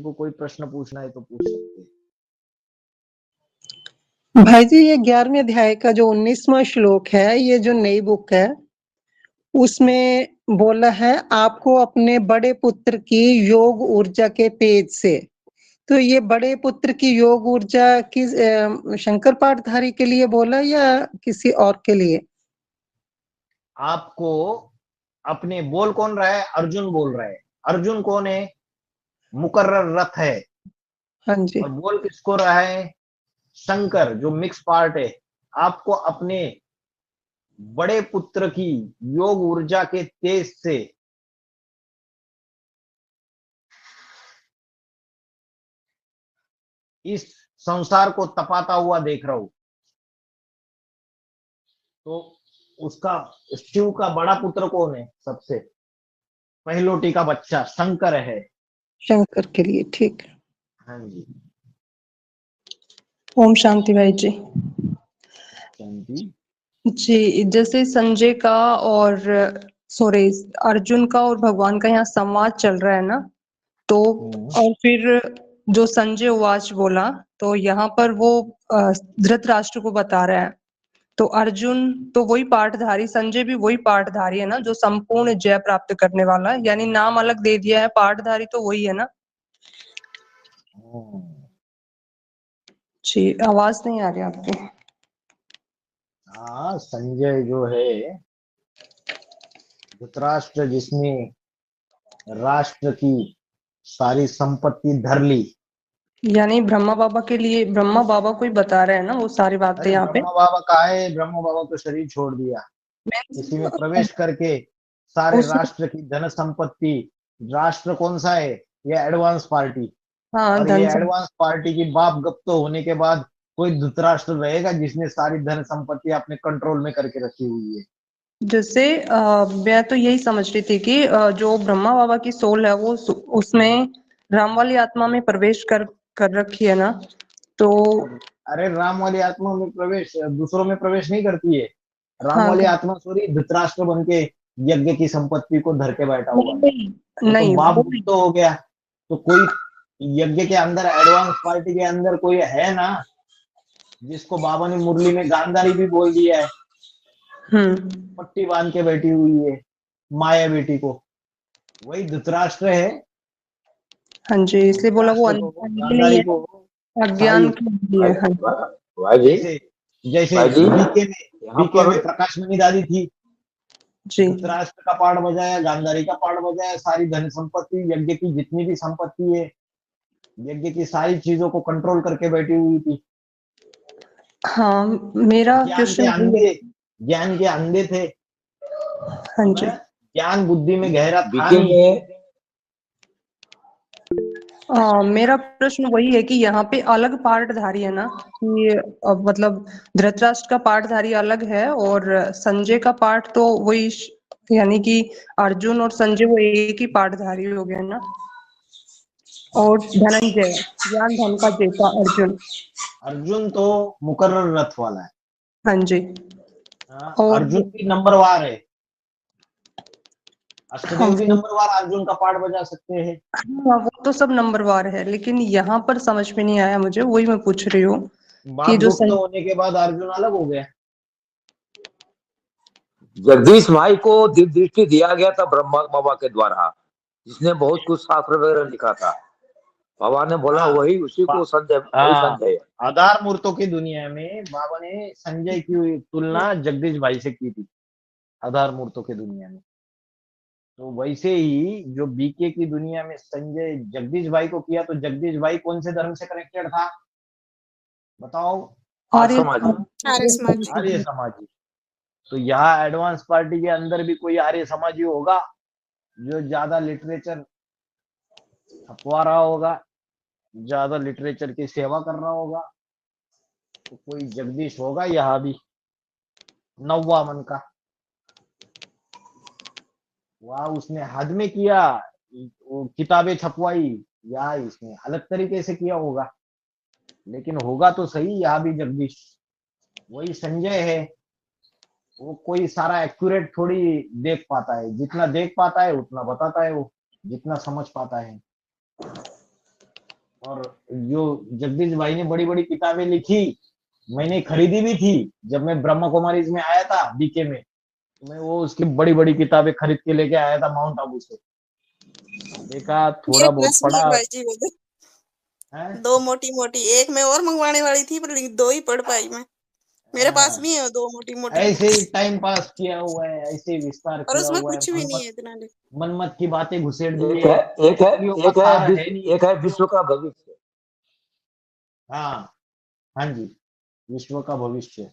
को कोई प्रश्न पूछना है तो पूछ सकते हैं। भाई जी, ये 11वें अध्याय का जो 19वां श्लोक है, ये जो नई बुक है, उसमें बोला है आपको अपने बड़े पुत्र की योग ऊर्जा के तेज से। तो ये बड़े पुत्र की योग ऊर्जा किस शंकर पाठधारी के लिए बोला या किसी और के लिए? आपको अपने, बोल कौन रहा है? अर्जुन बोल रहा है। अर्जुन कौन है? मुकर्रर रथ है। हाँ जी। और बोल किसको रहा है? शंकर, जो मिक्स पार्ट है। आपको अपने बड़े पुत्र की योग ऊर्जा के तेज से इस संसार को तपाता हुआ देख रहा हूं। तो उसका, शिव का बड़ा पुत्र कौन है? सबसे पहलोटी का बच्चा शंकर है। शंकर के लिए, ठीक है। हाँ जी। ओम शांति भाई जी। शांति। जी, जैसे संजय का और सॉरी अर्जुन का और भगवान का यहाँ संवाद चल रहा है ना, तो और फिर जो संजय उवाच बोला, तो यहाँ पर वो धृतराष्ट्र को बता रहा है। तो अर्जुन तो वही पाठधारी, संजय भी वही पाठधारी है ना, जो संपूर्ण जय प्राप्त करने वाला है, यानी नाम अलग दे दिया है, पाठधारी तो वही है ना। जी, आवाज नहीं आ रही आपकी। हाँ, संजय जो है धृतराष्ट्र, जिसने राष्ट्र की सारी संपत्ति धर ली। यानी ब्रह्मा बाबा के लिए, ब्रह्मा बाबा को ही बता रहे हैं ना वो सारी बातें अरे यहाँ पे। ब्रह्मा बाबा कहा है? ब्रह्मा बाबा तो शरीर छोड़ दिया, इसी में प्रवेश करके सारे उस राष्ट्र की धन संपत्ति। राष्ट्र कौन सा है? ये एडवांस पार्टी। हाँ, और धन ये एडवांस पार्टी की बाप गप्त होने के बाद कोई धृतराष्ट्र रहेगा जिसने सारी धन संपत्ति अपने कंट्रोल में करके रखी हुई है? जैसे मैं तो यही समझ रही थी कि जो ब्रह्मा बाबा की सोल है वो उसमें राम वाली आत्मा में प्रवेश कर कर रखी है ना, तो अरे राम वाली आत्मा में प्रवेश दूसरों में प्रवेश नहीं करती है। राम हाँ। वाली आत्मा सॉरी धृतराष्ट्र बन के यज्ञ की संपत्ति को धर के बैठा हुआ है। नहीं वो तो नहीं, बाप वो गुप्त हो गया। तो कोई यज्ञ के अंदर, एडवांस पार्टी के अंदर कोई है ना, जिसको बाबा ने मुरली में गांधारी भी बोल दिया है। पट्टी बांध के बैठी हुई है माया बेटी को, वही धृतराष्ट्र है। हाँ जी, इसलिए बोला वो धृतराष्ट्र को, अंधी नहीं गांधारी है, को सारी, अज्ञान के लिए। हाँ भाई जैसे जैसे भाई जी, यहाँ बीके पर में प्रकाशमणि दादी थी। जी। धृतराष्ट्र का पार्ट बजाया, गांधारी का पार्ट बजाया, सारी धन संपत्ति, यज्ञ की जितनी भी संपत्ति है, यज्ञ की सारी चीजों को कंट्रोल करके बैठी हुई थी। हाँ, मेरा ज्ञान के क्वेश्चन अंधे, ज्ञान के अंधे थे। हाँ जी। ज्ञान बुद्धि में गहरा था बीके नहीं। में मेरा प्रश्न वही है कि यहाँ पे अलग पार्टधारी है ना, कि मतलब धृतराष्ट्र का पार्टधारी अलग है और संजय का पार्ट तो वही, यानी कि अर्जुन और संजय वो एक ही पार्टधारी हो गए ना। और धनंजय, ज्ञान धन का जेठा अर्जुन। अर्जुन तो मुकर्रर रथ वाला है। हाँ जी। और अर्जुन भी नंबरवार है। हाँ, अष्टदेव भी नंबरवार अर्जुन का पार्ट बजा सकते हैं। हाँ, वो तो सब नंबरवार है, लेकिन यहाँ पर समझ में नहीं आया मुझे, वही मैं पूछ रही हूँ कि बाप जो गुप्त होने के बाद अर्जुन अलग हो गया। जगदीश भाई को दिव्य दृष्टि दिया गया था ब्रह्मा बाबा के द्वारा, जिसने बहुत कुछ शास्त्र वगैरह लिखा था। बाबा ने बोला वही, उसी को संजय, वही संजय। आधार मूर्तों की दुनिया में बाबा ने संजय की तुलना जगदीश भाई से की थी, आधार मूर्तों की दुनिया में। तो वैसे ही जो बीके की दुनिया में संजय जगदीश भाई को किया, तो जगदीश भाई कौन से धर्म से कनेक्टेड था? बताओ। आर्य समाजी। आर्य समाजी। आर्य समाजी। तो यहाँ एडवांस पार्टी के अंदर भी कोई आर्य समाजी होगा जो ज्यादा लिटरेचर छपवा रहा होगा, ज्यादा लिटरेचर की सेवा कर रहा होगा। तो कोई जगदीश होगा यहाँ भी, नौवा मन का। वहां उसने हद में किया, वो किताबें छपवाई, या इसने अलग तरीके से किया होगा। लेकिन होगा तो सही यहाँ भी जगदीश। वही संजय है। वो कोई सारा एक्यूरेट थोड़ी देख पाता है, जितना देख पाता है उतना बताता है वो, जितना समझ पाता है। और जो जगदीश भाई ने बड़ी बड़ी किताबें लिखी, मैंने खरीदी भी थी। जब मैं ब्रह्मा कुमारीज में आया था बीके में, तो मैं वो उसकी बड़ी बड़ी किताबें खरीद के लेके आया था माउंट आबू से। देखा, ये थोड़ा बहुत प्लस भी है पढ़ा भाई जी मेरे। है। दो मोटी मोटी, एक मैं और मंगवाने वाली थी पर दो ही पढ़ पाई मैं। मेरे पास हाँ, भी है दो मोटी मोटी ऐसे ही बुक्स, टाइम पास किया हुआ है, ऐसे ही विस्तार और किया उसमें हुआ है। कुछ भी नहीं मनमत है इतना लिख। मनमत की बातें घुसेड़ एक दिए। है एक है मूल्यों का एक है सार है विश्व नहीं। एक है विश्व का भविष्य। हाँ, हाँ जी, विश्व का भविष्य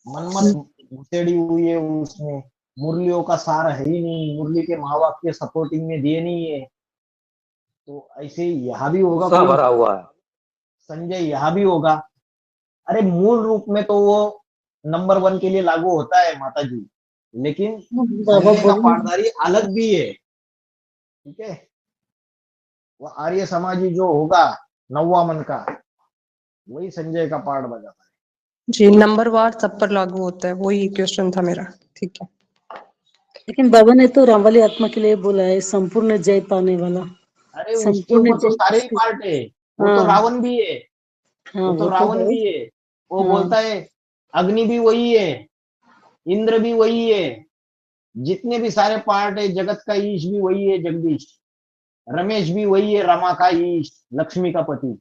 मनमत घुसेड़ी हुई है उसमें। मुरलियों का सार है ही नहीं, मुरली के महावाक्य सपोर्टिंग में दिए नहीं है। तो ऐसे ही यहाँ भी होगा गुस्सा कोई भरा हुआ है। संजय, यहाँ भी होगा। अरे मूल रूप में तो वो नंबर वन के लिए लागू होता है माता जी, लेकिन बाबा संजय का बोलिए। पाठधारी अलग भी है। ठीक है, वो आर्य समाजी जो होगा, नौवा मन का, वही संजय का पाठ बजाता है। जी, नंबरवार सब पर लागू होता है, वही क्वेश्चन था मेरा। ठीक है। लेकिन बाबा ने तो राम वाली आत्मा के लिए बोला है, संपूर्ण जय पाने वाला। अरे उसके संपूर्ण ऊपर तो जय सारे ही किसके? पार्ट है। वो तो हाँ रावण भी है। हाँ, वो तो वो तो रावण है। भी है। वो हाँ बोलता है अग्नि भी वही है, इंद्र भी वही है, जितने भी सारे पार्ट है, जगत का ईश भी वही है जगदीश, रमेश भी वही है, रमा का ईश, लक्ष्मी का पति।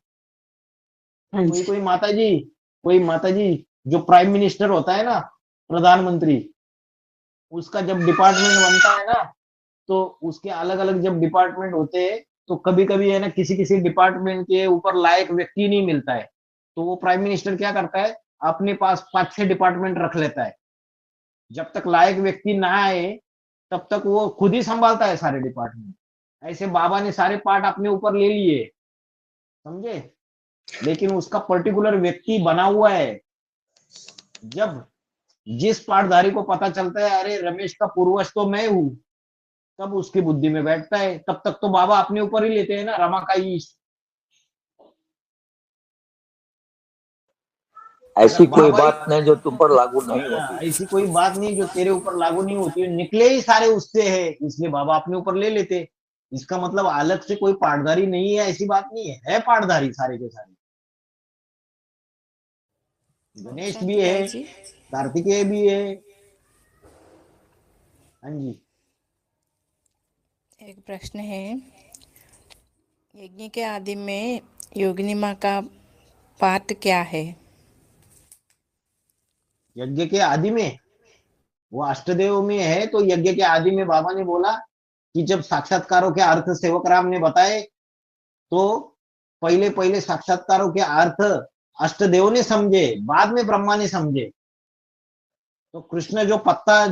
हाँ कोई जी। कोई माता जी, कोई माता जी, जो प्राइम मिनिस्टर होता है ना, प्रधानमंत्री, उसका जब डिपार्टमेंट बनता है ना, तो उसके अलग अलग जब डिपार्टमेंट होते हैं, तो कभी कभी है ना, किसी किसी डिपार्टमेंट के ऊपर लायक व्यक्ति नहीं मिलता है, तो वो प्राइम मिनिस्टर क्या करता है, अपने पास 5-6 डिपार्टमेंट रख लेता है। जब तक लायक व्यक्ति ना आए, तब तक वो खुद ही संभालता है सारे डिपार्टमेंट। ऐसे बाबा ने सारे पार्ट अपने ऊपर ले लिए, समझे। लेकिन उसका पर्टिकुलर व्यक्ति बना हुआ है। जब जिस पाठधारी को पता चलता है अरे रमेश का पूर्वज तो मैं हूं, तब उसकी बुद्धि में बैठता है। तब तक तो बाबा अपने ऊपर ही लेते हैं ना, रमा का ईश। अगर ऐसी कोई बाबा ही, बात नहीं जो तुम पर लागू नहीं होती। ऐसी कोई बात नहीं जो तेरे ऊपर लागू नहीं होती, निकले ही सारे उससे है, इसलिए बाबा अपने ऊपर ले लेते। इसका मतलब अलग से कोई पाठधारी नहीं है, ऐसी बात नहीं है पाठधारी सारे के सारे। गणेश अच्छा भी तो है, भाई जी, कार्तिकेय भी है। हाँ जी। एक प्रश्न है। यज्ञ के आदि में योगिनी माँ का पाठ क्या है? यज्ञ के आदि में वो अष्टदेव में है, तो यज्ञ के आदि में बाबा ने बोला कि जब साक्षात्कारों के अर्थ सेवक राम ने बताए, तो पहले पहले साक्षात्कारों के अर्थ अष्टदेव ने समझे, बाद में ब्रह्मा ने समझे। तो कृष्ण जो पत्ता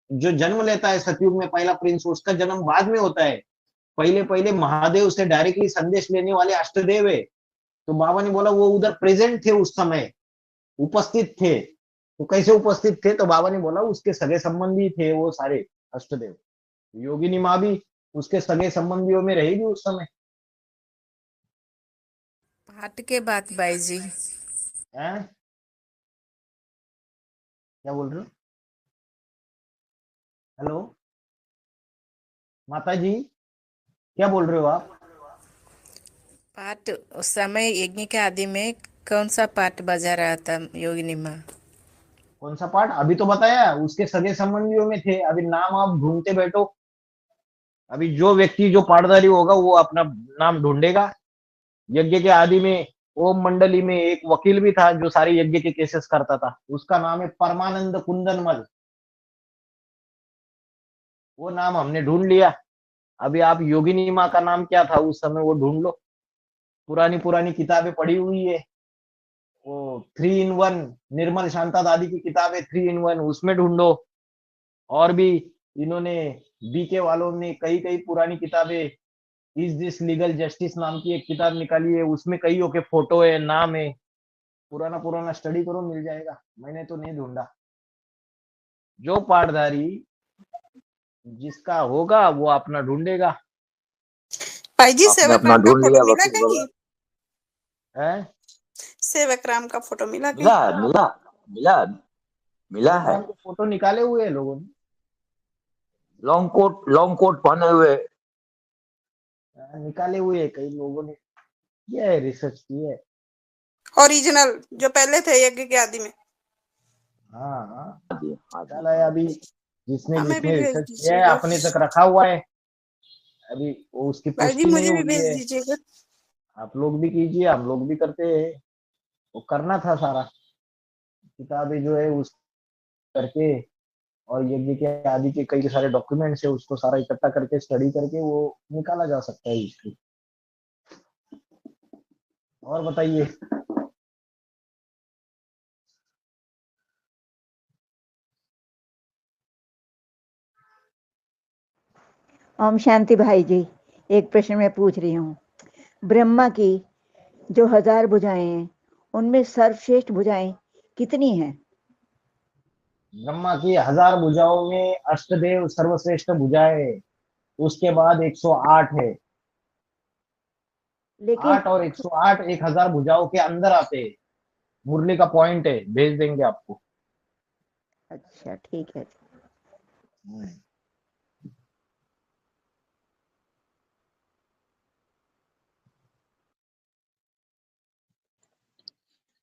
जो जन्म लेता है सतयुग में, पहला प्रिंस, उसका जन्म बाद में होता है। पहले पहले महादेव से डायरेक्टली संदेश लेने वाले अष्टदेव है। तो बाबा ने बोला वो उधर प्रेजेंट थे, उस समय उपस्थित थे। तो कैसे उपस्थित थे, तो बाबा ने बोला उसके सगे संबंधी थे वो सारे अष्टदेव। योगिनी माँ भी उसके सगे संबंधियों में रहेगी उस समय। पाठ के बाद भाई जी, हैं? क्या बोल रहे हो? हेलो माता जी, क्या बोल रहे हो आप? पाठ उस समय यज्ञ के आदि में कौन सा पाठ बजा रहा था योगिनी माँ? कौन सा पाठ? अभी तो बताया, उसके सगे संबंधियों में थे। अभी नाम आप ढूंढते बैठो। अभी जो व्यक्ति जो पाठधारी होगा वो अपना नाम ढूंढेगा। यज्ञ के आदि में ओम मंडली में एक वकील भी था जो सारे यज्ञ के केसेस करता था, उसका नाम है परमानंद कुंदनमल। वो नाम हमने ढूंढ लिया। अभी आप योगिनी माँ का नाम क्या था उस समय, वो ढूंढ लो। पुरानी पुरानी किताबें पड़ी हुई है, वो 3 in 1, निर्मल शांता दादी की किताब है 3 in 1, उसमें ढूंढो। और भी इन्होंने, बीके वालों ने कई कई पुरानी किताबें, इज दिस लीगल जस्टिस नाम की एक किताब निकाली है, उसमें कईयों के फोटो है, नाम है। पुराना पुराना स्टडी करो, मिल जाएगा। मैंने तो नहीं ढूंढा। जो पाठधारी जिसका होगा वो अपना ढूंढेगा। भाई जी, आपने सेवक अपना राम का ढूंढ लिया फोटो मिला वकील कहीं? वाला। है सेवक राम का फोटो मिला कहीं? मिला है, मिला मिला मिला है। के फोटो निकाले हुए हैं लोगों ने। लॉन्ग कोट पहने हुए। निकाले हुए हैं कई लोगों ने। किया है, रिसर्च की है। ओरिजिनल जो पहले थे यज्ञ के आदि में। हाँ हाँ, चला है अभी, जिसने हमें भी जिसने भेज रिसर्च किया है दीजिएगा अपने तक रखा हुआ है, अभी वो उसकी भाई जी, पुष्टि नहीं मुझे भी हुई भेज है। दीजिएगा। आप लोग भी कीजिए, हम लोग भी करते हैं, वो करना था सारा, किताबें जो है उस करके, और यज्ञ के आदि के कई सारे डॉक्यूमेंट्स है, उसको सारा इकट्ठा करके स्टडी करके वो निकाला जा सकता है हिस्ट्री। और बताइए। ओम शांति भाई जी, एक प्रश्न मैं पूछ रही हूँ। ब्रह्मा की जो 1000 भुजाएं हैं, उनमें सर्वश्रेष्ठ भुजाएं कितनी हैं? ब्रह्मा की 1000 भुजाओं में अष्टदेव सर्वश्रेष्ठ भुजाएं है, उसके बाद 108 है। लेकिन 8 और 108 1000 भुजाओं के अंदर आते हैं। मुरली का पॉइंट है, भेज देंगे आपको। अच्छा ठीक है।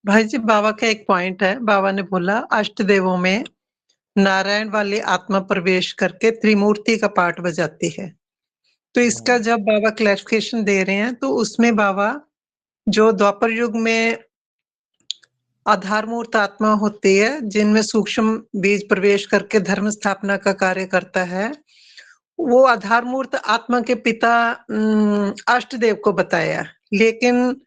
भाई जी, बाबा का एक पॉइंट है। बाबा ने बोला अष्ट देवों में नारायण वाली आत्मा प्रवेश करके त्रिमूर्ति का पाठ बजाती है। तो इसका जब बाबा क्लैरिफिकेशन दे रहे हैं, तो उसमें बाबा जो द्वापर युग में आधारमूर्त आत्मा होती है, जिनमें सूक्ष्म बीज प्रवेश करके धर्म स्थापना का कार्य करता है, वो आधारमूर्त आत्मा के पिता अष्टदेव को बताया। लेकिन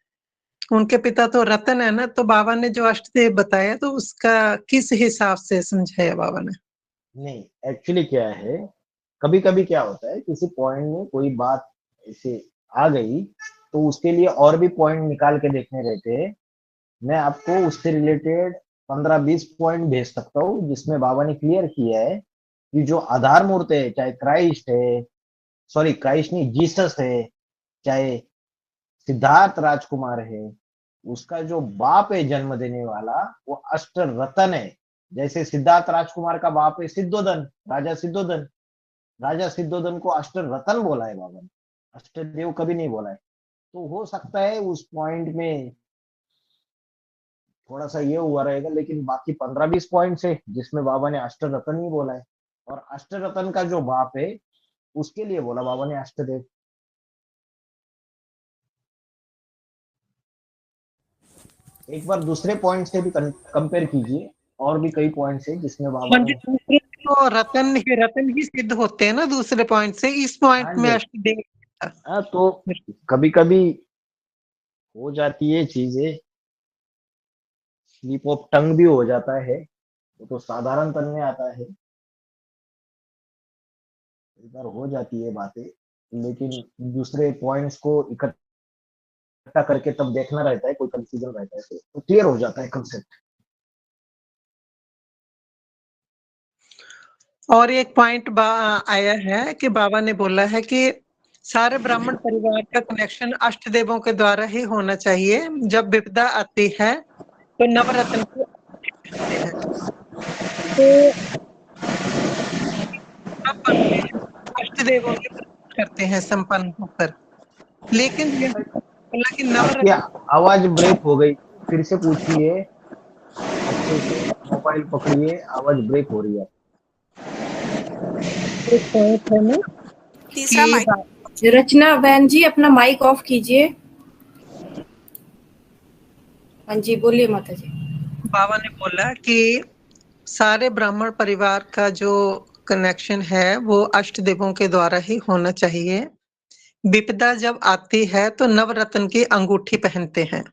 उनके पिता तो रतन है ना, तो बाबा ने जो अष्टदेव बताया, तो उसका किस हिसाब से समझाया बाबा ने? नहीं, एक्चुअली क्या है, कभी कभी क्या होता है, किसी पॉइंट में कोई बात ऐसे आ गई, तो उसके लिए और भी पॉइंट निकाल के देखने रहते हैं। मैं आपको उससे रिलेटेड 15-20 पॉइंट भेज सकता हूँ, जिसमें बाबा ने क्लियर किया है कि जो आधार मूर्त है, चाहे क्राइस्ट है, सॉरी क्राइस्ट नहीं, जीसस है, चाहे सिद्धार्थ राजकुमार है, उसका जो बाप है जन्म देने वाला, वो अष्ट रतन है। जैसे सिद्धार्थ राजकुमार का बाप है सिद्धोधन, राजा सिद्धोधन, राजा सिद्धोधन को अष्ट रतन बोला है बाबा ने, अष्टदेव कभी नहीं बोला है। तो हो सकता है उस पॉइंट में थोड़ा सा ये हुआ रहेगा, लेकिन बाकी 15-20 पॉइंट है जिसमें बाबा ने अष्ट रतन ही बोला है, और अष्ट रतन का जो बाप है उसके लिए बोला बाबा ने अष्टदेव। एक बार दूसरे पॉइंट से भी कंपेयर कीजिए, और भी कई पॉइंट्स है जिसमें बाबा हाँ जी, ने। दूसरे तो रतन ही सिद्ध होते हैं ना दूसरे पॉइंट से। इस हाँ पॉइंट में जी, अष्टदेव हाँ, तो कभी कभी हो जाती है चीजें, स्लिप ऑफ टंग भी हो जाता है, वो तो साधारण तन में आता है, एक बार हो जाती है बातें, लेकिन दूसरे पॉइंट्स को इकट्ठा करके तब देखना रहता है, कोई कंफ्यूजन रहता है तो क्लियर हो जाता है कंसेप्ट। और एक पॉइंट आया है कि बाबा ने बोला है कि सारे ब्राह्मण परिवार का कनेक्शन अष्ट देवों के द्वारा ही होना चाहिए। जब विपदा आती है तो नवरत्न को कहते हैं। तो सब बनते हैं, अष्ट देवों के प्रवेश करते हैं संपन्न होकर। लेकिन यह बोला कि आपकी नवरत्न आवाज ब्रेक हो गई, फिर से पूछिए, अच्छे से मोबाइल पकड़िए, आवाज ब्रेक हो रही है। एक पॉइंट है ना तीसरा कि माइक। रचना बहन जी, अपना माइक ऑफ कीजिए। हाँ जी, बोलिए माता जी। बाबा ने बोला कि सारे ब्राह्मण परिवार का जो कनेक्शन है वो अष्ट देवों के द्वारा ही होना चाहिए। विपदा जब आती है तो नवरत्न की अंगूठी पहनते हैं।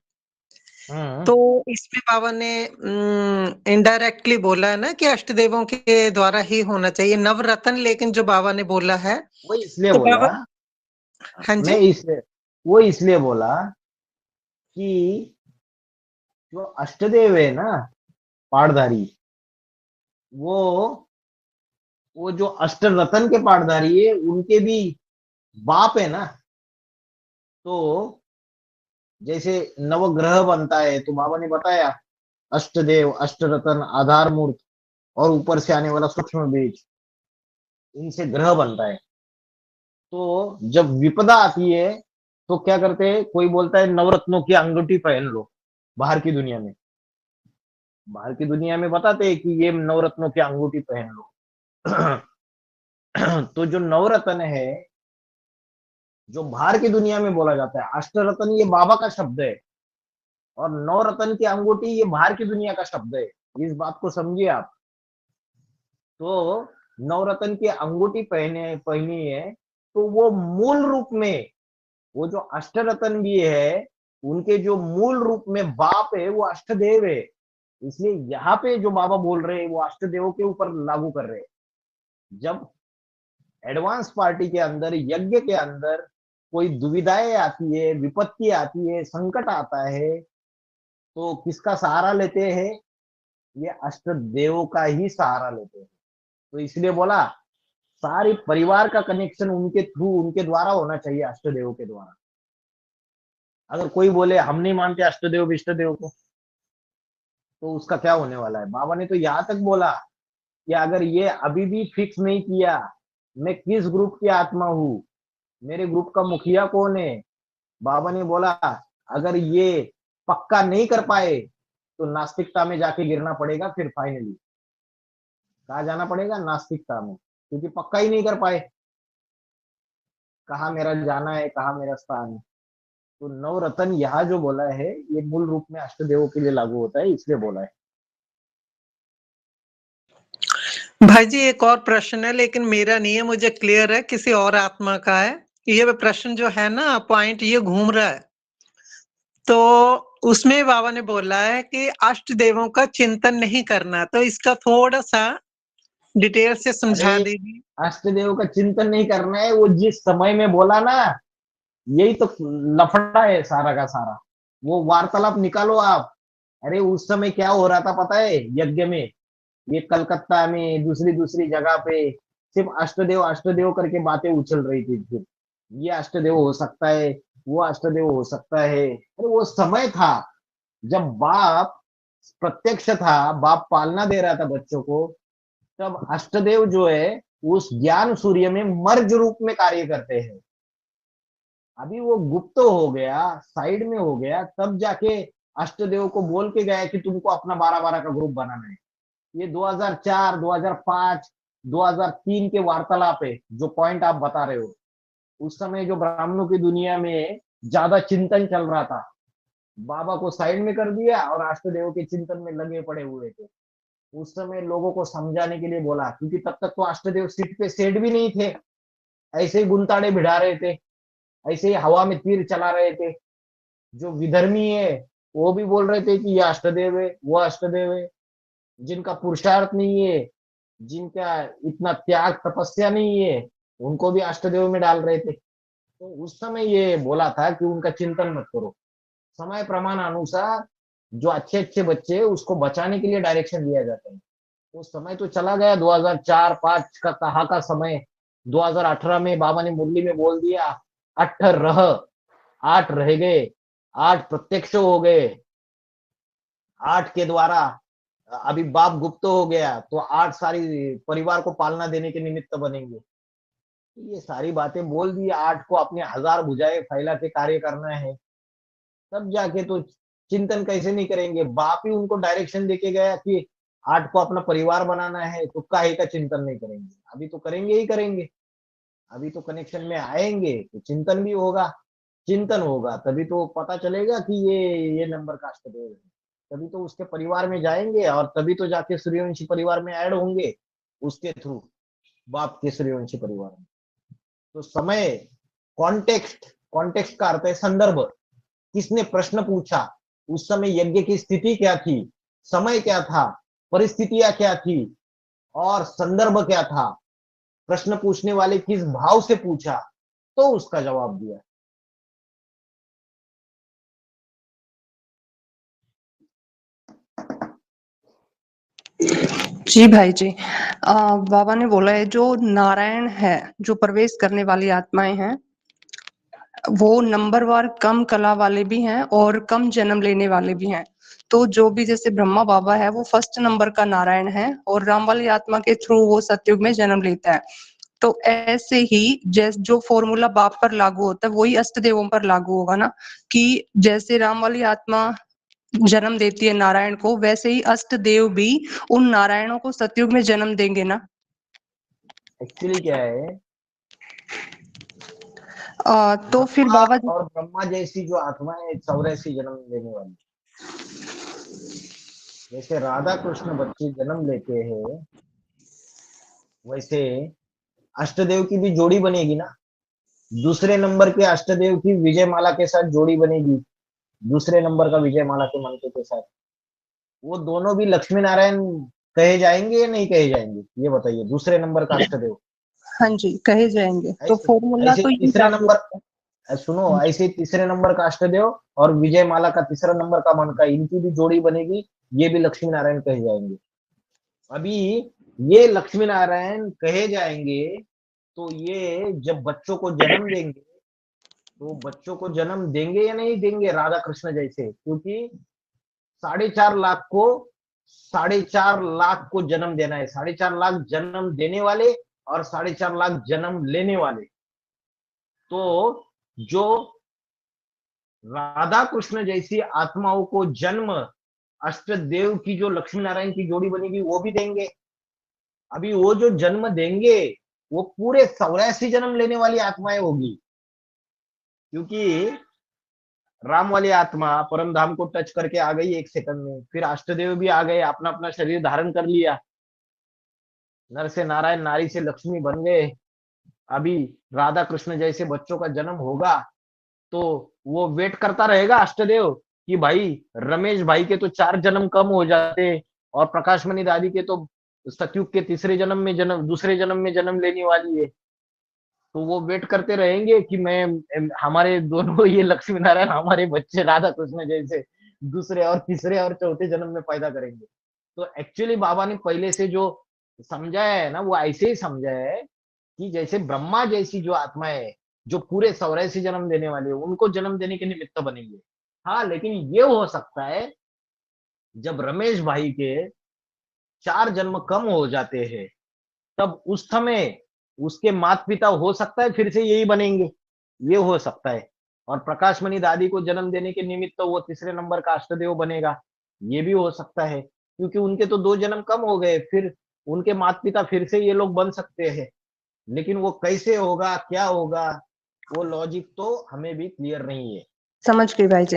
तो इसमें बाबा ने इनडायरेक्टली बोला है ना कि अष्ट देवों के द्वारा ही होना चाहिए नवरत्न। लेकिन जो बाबा ने बोला है, वो इसलिए तो बोला, बाबा, हाँ जी, मैं इसलिए वो इसलिए बोला कि जो अष्टदेव है ना, पाठधारी, वो वो जो अष्ट रतन के पाठधारी है, उनके भी बाप है ना। तो जैसे नवग्रह बनता है, तो बाबा ने बताया अष्टदेव, अष्टरतन, आधार मूर्त, और ऊपर से आने वाला सूक्ष्म बीज, इनसे ग्रह बनता है। तो जब विपदा आती है तो क्या करते हैं, कोई बोलता है नवरत्नों की अंगूठी पहन लो। बाहर की दुनिया में बताते हैं कि ये नवरत्नों की अंगूठी पहन लो। तो जो नवरत्न है, जो बाहर की दुनिया में बोला जाता है, अष्टरत्न ये बाबा का शब्द है, और नवरत्न की अंगूठी ये बाहर की दुनिया का शब्द है। इस बात को समझिए आप। तो नवरत्न की अंगूठी पहनी है, तो वो मूल रूप में, वो जो अष्टरत्न भी है, उनके जो मूल रूप में बाप है वो अष्टदेव है। इसलिए यहाँ पे जो बाबा बोल रहे हैं वो अष्टदेवों के ऊपर लागू कर रहे हैं। जब एडवांस पार्टी के अंदर, यज्ञ के अंदर कोई दुविधाएं आती है, विपत्ति आती है, संकट आता है, तो किसका सहारा लेते हैं? ये अष्टदेवों का ही सहारा लेते हैं। तो इसलिए बोला सारी परिवार का कनेक्शन उनके थ्रू, उनके द्वारा होना चाहिए, अष्टदेवों के द्वारा। अगर कोई बोले हम नहीं मानते अष्टदेव विष्टदेव को, तो उसका क्या होने वाला है? बाबा ने तो यहाँ तक बोला कि अगर ये अभी भी फिक्स नहीं किया मैं किस ग्रुप की आत्मा हूँ, मेरे ग्रुप का मुखिया कौन है, बाबा ने बोला अगर ये पक्का नहीं कर पाए तो नास्तिकता में जाके गिरना पड़ेगा। फिर फाइनली कहा जाना पड़ेगा? नास्तिकता में, क्योंकि पक्का ही नहीं कर पाए, कहाँ मेरा जाना है, कहाँ मेरा स्थान है। तो नवरत्न यहाँ जो बोला है ये मूल रूप में अष्टदेवों के लिए लागू होता है, इसलिए बोला है। भाई जी एक और प्रश्न है, लेकिन मेरा नहीं है, मुझे क्लियर है, किसी और आत्मा का है। ये प्रश्न जो है ना, पॉइंट ये घूम रहा है, तो उसमें बाबा ने बोला है कि अष्ट देवों का चिंतन नहीं करना, तो इसका थोड़ा सा डिटेल से समझा अरे दीजिए। अष्टदेव का चिंतन नहीं करना है, वो जिस समय में बोला ना, यही तो लफड़ा है सारा का सारा। वो वार्तालाप निकालो आप। अरे उस समय क्या हो रहा था पता है? यज्ञ में, ये कलकत्ता में, दूसरी दूसरी जगह पे सिर्फ अष्टदेव अष्टदेव करके बातें उछल रही थी। फिर ये अष्टदेव हो सकता है, वो अष्टदेव हो सकता है। अरे वो समय था जब बाप प्रत्यक्ष था, बाप पालना दे रहा था बच्चों को, तब अष्टदेव जो है उस ज्ञान सूर्य में मर्ज रूप में कार्य करते हैं। अभी वो गुप्त हो गया, साइड में हो गया, तब जाके अष्टदेव को बोल के गया कि तुमको अपना 12-12 का ग्रुप बनाना है। ये 2004, 2005, 2003 के वार्तालाप है, जो पॉइंट आप बता रहे हो। उस समय जो ब्राह्मणों की दुनिया में ज्यादा चिंतन चल रहा था, बाबा को साइड में कर दिया और अष्टदेव के चिंतन में लगे पड़े हुए थे। उस समय लोगों को समझाने के लिए बोला, क्योंकि तब तक तो अष्टदेव सीट पे सेट भी नहीं थे, ऐसे ही गुंताड़े भिड़ा रहे थे, ऐसे ही हवा में तीर चला रहे थे। जो विधर्मी है वो भी बोल रहे थे कि ये अष्टदेव है, वो अष्टदेव है। जिनका पुरुषार्थ नहीं है, जिनका इतना त्याग तपस्या नहीं है, उनको भी अष्टदेव में डाल रहे थे। तो उस समय ये बोला था कि उनका चिंतन मत करो। समय प्रमाण अनुसार जो अच्छे अच्छे बच्चे हैं उसको बचाने के लिए डायरेक्शन दिया जाता है। वो समय तो चला गया, 2004-5 का कहा का समय। 2018 में बाबा ने मुरली में बोल दिया 8 रह, 8 रह गए, 8 प्रत्यक्ष हो गए। 8 के द्वारा अभी बाप गुप्त हो गया, तो 8 सारी परिवार को पालना देने के निमित्त बनेंगे। ये सारी बातें बोल दी। 8 को अपने 1000 भुजाएं फैला के कार्य करना है, तब जाके तो चिंतन कैसे नहीं करेंगे? बाप ही उनको डायरेक्शन देके गया कि 8 को अपना परिवार बनाना है, तो काहे का चिंतन नहीं करेंगे? अभी तो करेंगे ही करेंगे। अभी तो कनेक्शन में आएंगे तो चिंतन भी होगा। चिंतन होगा तभी तो पता चलेगा कि ये नंबर का अष्टदेव है। तभी तो उसके परिवार में जाएंगे, और तभी तो जाके सूर्यवंशी परिवार में ऐड होंगे उसके थ्रू, बाप के सूर्यवंशी परिवार में। तो समय, कॉन्टेक्स्ट का अर्थ है संदर्भ। किसने प्रश्न पूछा, उस समय यज्ञ की स्थिति क्या थी, समय क्या था, परिस्थितियां क्या थी, और संदर्भ क्या था, प्रश्न पूछने वाले किस भाव से पूछा, तो उसका जवाब दिया। जी भाई जी, बाबा ने बोला है जो नारायण है, जो प्रवेश करने वाली आत्माएं हैं, वो नंबरवार कम कला वाले भी हैं और कम जन्म लेने वाले भी हैं। तो जो भी जैसे ब्रह्मा बाबा है वो फर्स्ट नंबर का नारायण है, और राम वाली आत्मा के थ्रू वो सतयुग में जन्म लेता है। तो ऐसे ही जैसे जो फॉर्मूला बाप पर लागू होता है वही अष्ट देवों पर लागू होगा ना, कि जैसे राम वाली आत्मा जन्म देती है नारायण को, वैसे ही अष्ट देव भी उन नारायणों को सतयुग में जन्म देंगे ना। एक्चुअली क्या है, तो फिर ब्रह्मा बाबा और ब्रह्मा जैसी जो आत्मा है 84 जन्म लेने वाली, जैसे राधा कृष्ण बच्चे जन्म लेते हैं वैसे अष्टदेव की भी जोड़ी बनेगी ना। दूसरे नंबर के अष्टदेव की विजय माला के साथ जोड़ी बनेगी, दूसरे नंबर का विजय माला के मंत्र के साथ। वो दोनों भी लक्ष्मी नारायण कहे जाएंगे या नहीं कहे जाएंगे, ये बताइए। दूसरे नंबर का अष्टदेव हाँ जी कहे जाएंगे, तो ऐसे फॉर्मूला ऐसे तो यही तीसरे लागू नंबर, सुनो, ऐसे तीसरे नंबर का अष्टदेव और विजय माला का तीसरा नंबर का मन का, इनकी भी जोड़ी बनेगी, ये भी लक्ष्मी नारायण कहे जाएंगे। अभी ये लक्ष्मी नारायण कहे जाएंगे तो ये जब बच्चों को जन्म देंगे तो बच्चों को जन्म देंगे या नहीं देंगे राधा कृष्ण जैसे, क्योंकि 4.5 लाख को जन्म देना है, 4.5 लाख जन्म देने वाले और 4.5 लाख जन्म लेने वाले। तो जो राधा कृष्ण जैसी आत्माओं को जन्म अष्ट देव की जो लक्ष्मी नारायण की जोड़ी बनेगी वो भी देंगे। अभी वो जो जन्म देंगे वो पूरे 84 जन्म लेने वाली आत्माएं होगी, क्योंकि राम वाली आत्मा परम धाम को टच करके आ गई 1 सेकंड में, फिर अष्टदेव भी आ गए, अपना अपना शरीर धारण कर लिया, नर से नारायण नारी से लक्ष्मी बन गए। अभी राधा कृष्ण जैसे बच्चों का जन्म होगा तो वो वेट करता रहेगा अष्टदेव कि भाई रमेश भाई के तो 4 जन्म कम हो जाते और प्रकाशमणि दादी के तो सतयुग के तीसरे जन्म में जन्म, दूसरे जन्म में जन्म लेने वाली है। तो वो वेट करते रहेंगे कि हमारे दोनों ये लक्ष्मी नारायण हमारे बच्चे राधा कृष्ण जैसे दूसरे और तीसरे और चौथे जन्म में पैदा करेंगे। तो एक्चुअली बाबा ने पहले से जो समझाया है ना वो ऐसे ही समझाया है कि जैसे ब्रह्मा जैसी जो आत्मा है जो पूरे 84 जन्म देने वाले है उनको जन्म देने के निमित्त बनेंगे। हाँ, लेकिन ये हो सकता है जब रमेश भाई के 4 जन्म कम हो जाते हैं तब उस समय उसके माता पिता हो सकता है फिर से यही बनेंगे, ये हो सकता है। और प्रकाशमणि दादी को जन्म देने के निमित्त वो तीसरे नंबर का अष्टदेव बनेगा, ये भी हो सकता है, क्योंकि उनके तो 2 जन्म कम हो गए, फिर उनके माता पिता फिर से ये लोग बन सकते हैं। लेकिन वो कैसे होगा, क्या होगा, वो लॉजिक तो हमें भी क्लियर नहीं है। समझ गई भाई जी,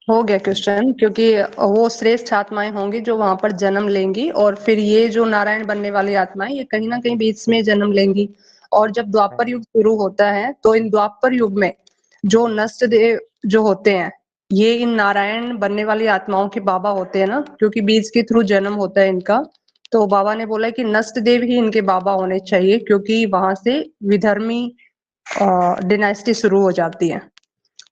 हो गया क्वेश्चन, क्योंकि वो श्रेष्ठ आत्माएं होंगी जो वहां पर जन्म लेंगी और फिर ये जो नारायण बनने वाली आत्माएं ये कहीं ना कहीं बीच में जन्म लेंगी। और जब द्वापर युग शुरू होता है तो इन द्वापर युग में जो नष्ट देव जो होते हैं ये इन नारायण बनने वाली आत्माओं के बाबा होते हैं ना, क्योंकि बीज के थ्रू जन्म होता है इनका। तो बाबा ने बोला कि नष्ट देव ही इनके बाबा होने चाहिए, क्योंकि वहां से विधर्मी डिनास्टी शुरू हो जाती है,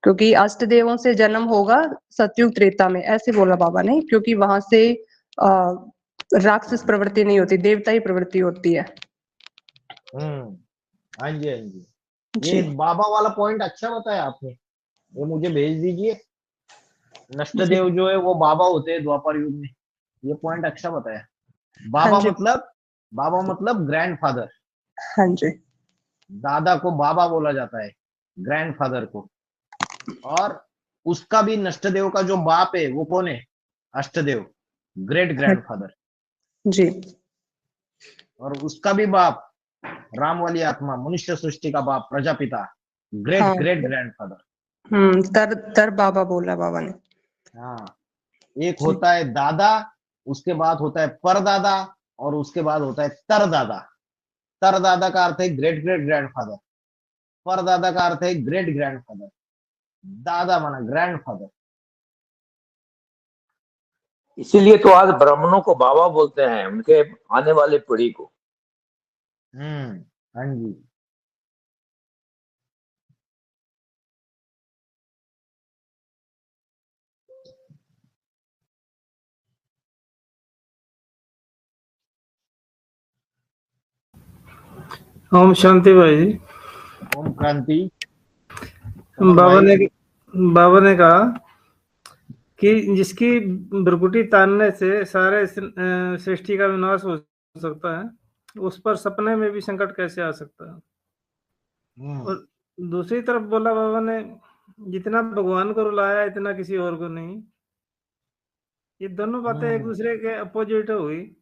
क्योंकि अष्ट देवों से जन्म होगा सतयुग त्रेता में, ऐसे बोला बाबा ने, क्योंकि वहां से राक्षस प्रवृत्ति नहीं होती, देवता ही प्रवृत्ति होती है। हाँ जी, हाँ जी, जी ये बाबा वाला पॉइंट अच्छा बताया आपने, ये मुझे भेज दीजिए। नष्ट जी देव जो है वो बाबा होते हैं द्वापर युग में, ये पॉइंट अच्छा बताया। हाँ जी बाबा मतलब ग्रैंडफादर, हाँ जी दादा को बाबा बोला जाता है, ग्रैंडफादर को। और उसका भी नष्टदेव का जो बाप है वो कौन है, अष्टदेव, ग्रेट ग्रैंडफादर। जी और उसका भी बाप राम वाली आत्मा, मनुष्य सृष्टि का बाप, प्रजापिता, ग्रेट हाँ ग्रेट ग्रैंडफादर। तर बाबा बोला बाबा ने। हाँ, एक होता है दादा, उसके बाद होता है परदादा, और उसके बाद होता है तरदादा। तरदादा का अर्थ है ग्रेट ग्रेट ग्रैंडफादर, परदादा का अर्थ है ग्रेट ग्रैंडफादर, दादा माना ग्रैंडफादर। इसीलिए तो आज ब्राह्मणों को बाबा बोलते हैं, उनके आने वाले पीढ़ी को। हाँ जी। ओम शांति भाई जी। ओम क्रांति। बाबा ने कहा कि जिसकी भ्रुकुटी तानने से सारे सृष्टि का विनाश हो सकता है, उस पर सपने में भी संकट कैसे आ सकता है। और दूसरी तरफ बोला बाबा ने, जितना भगवान को रुलाया इतना किसी और को नहीं। ये दोनों बातें एक दूसरे के अपोजिट हुई।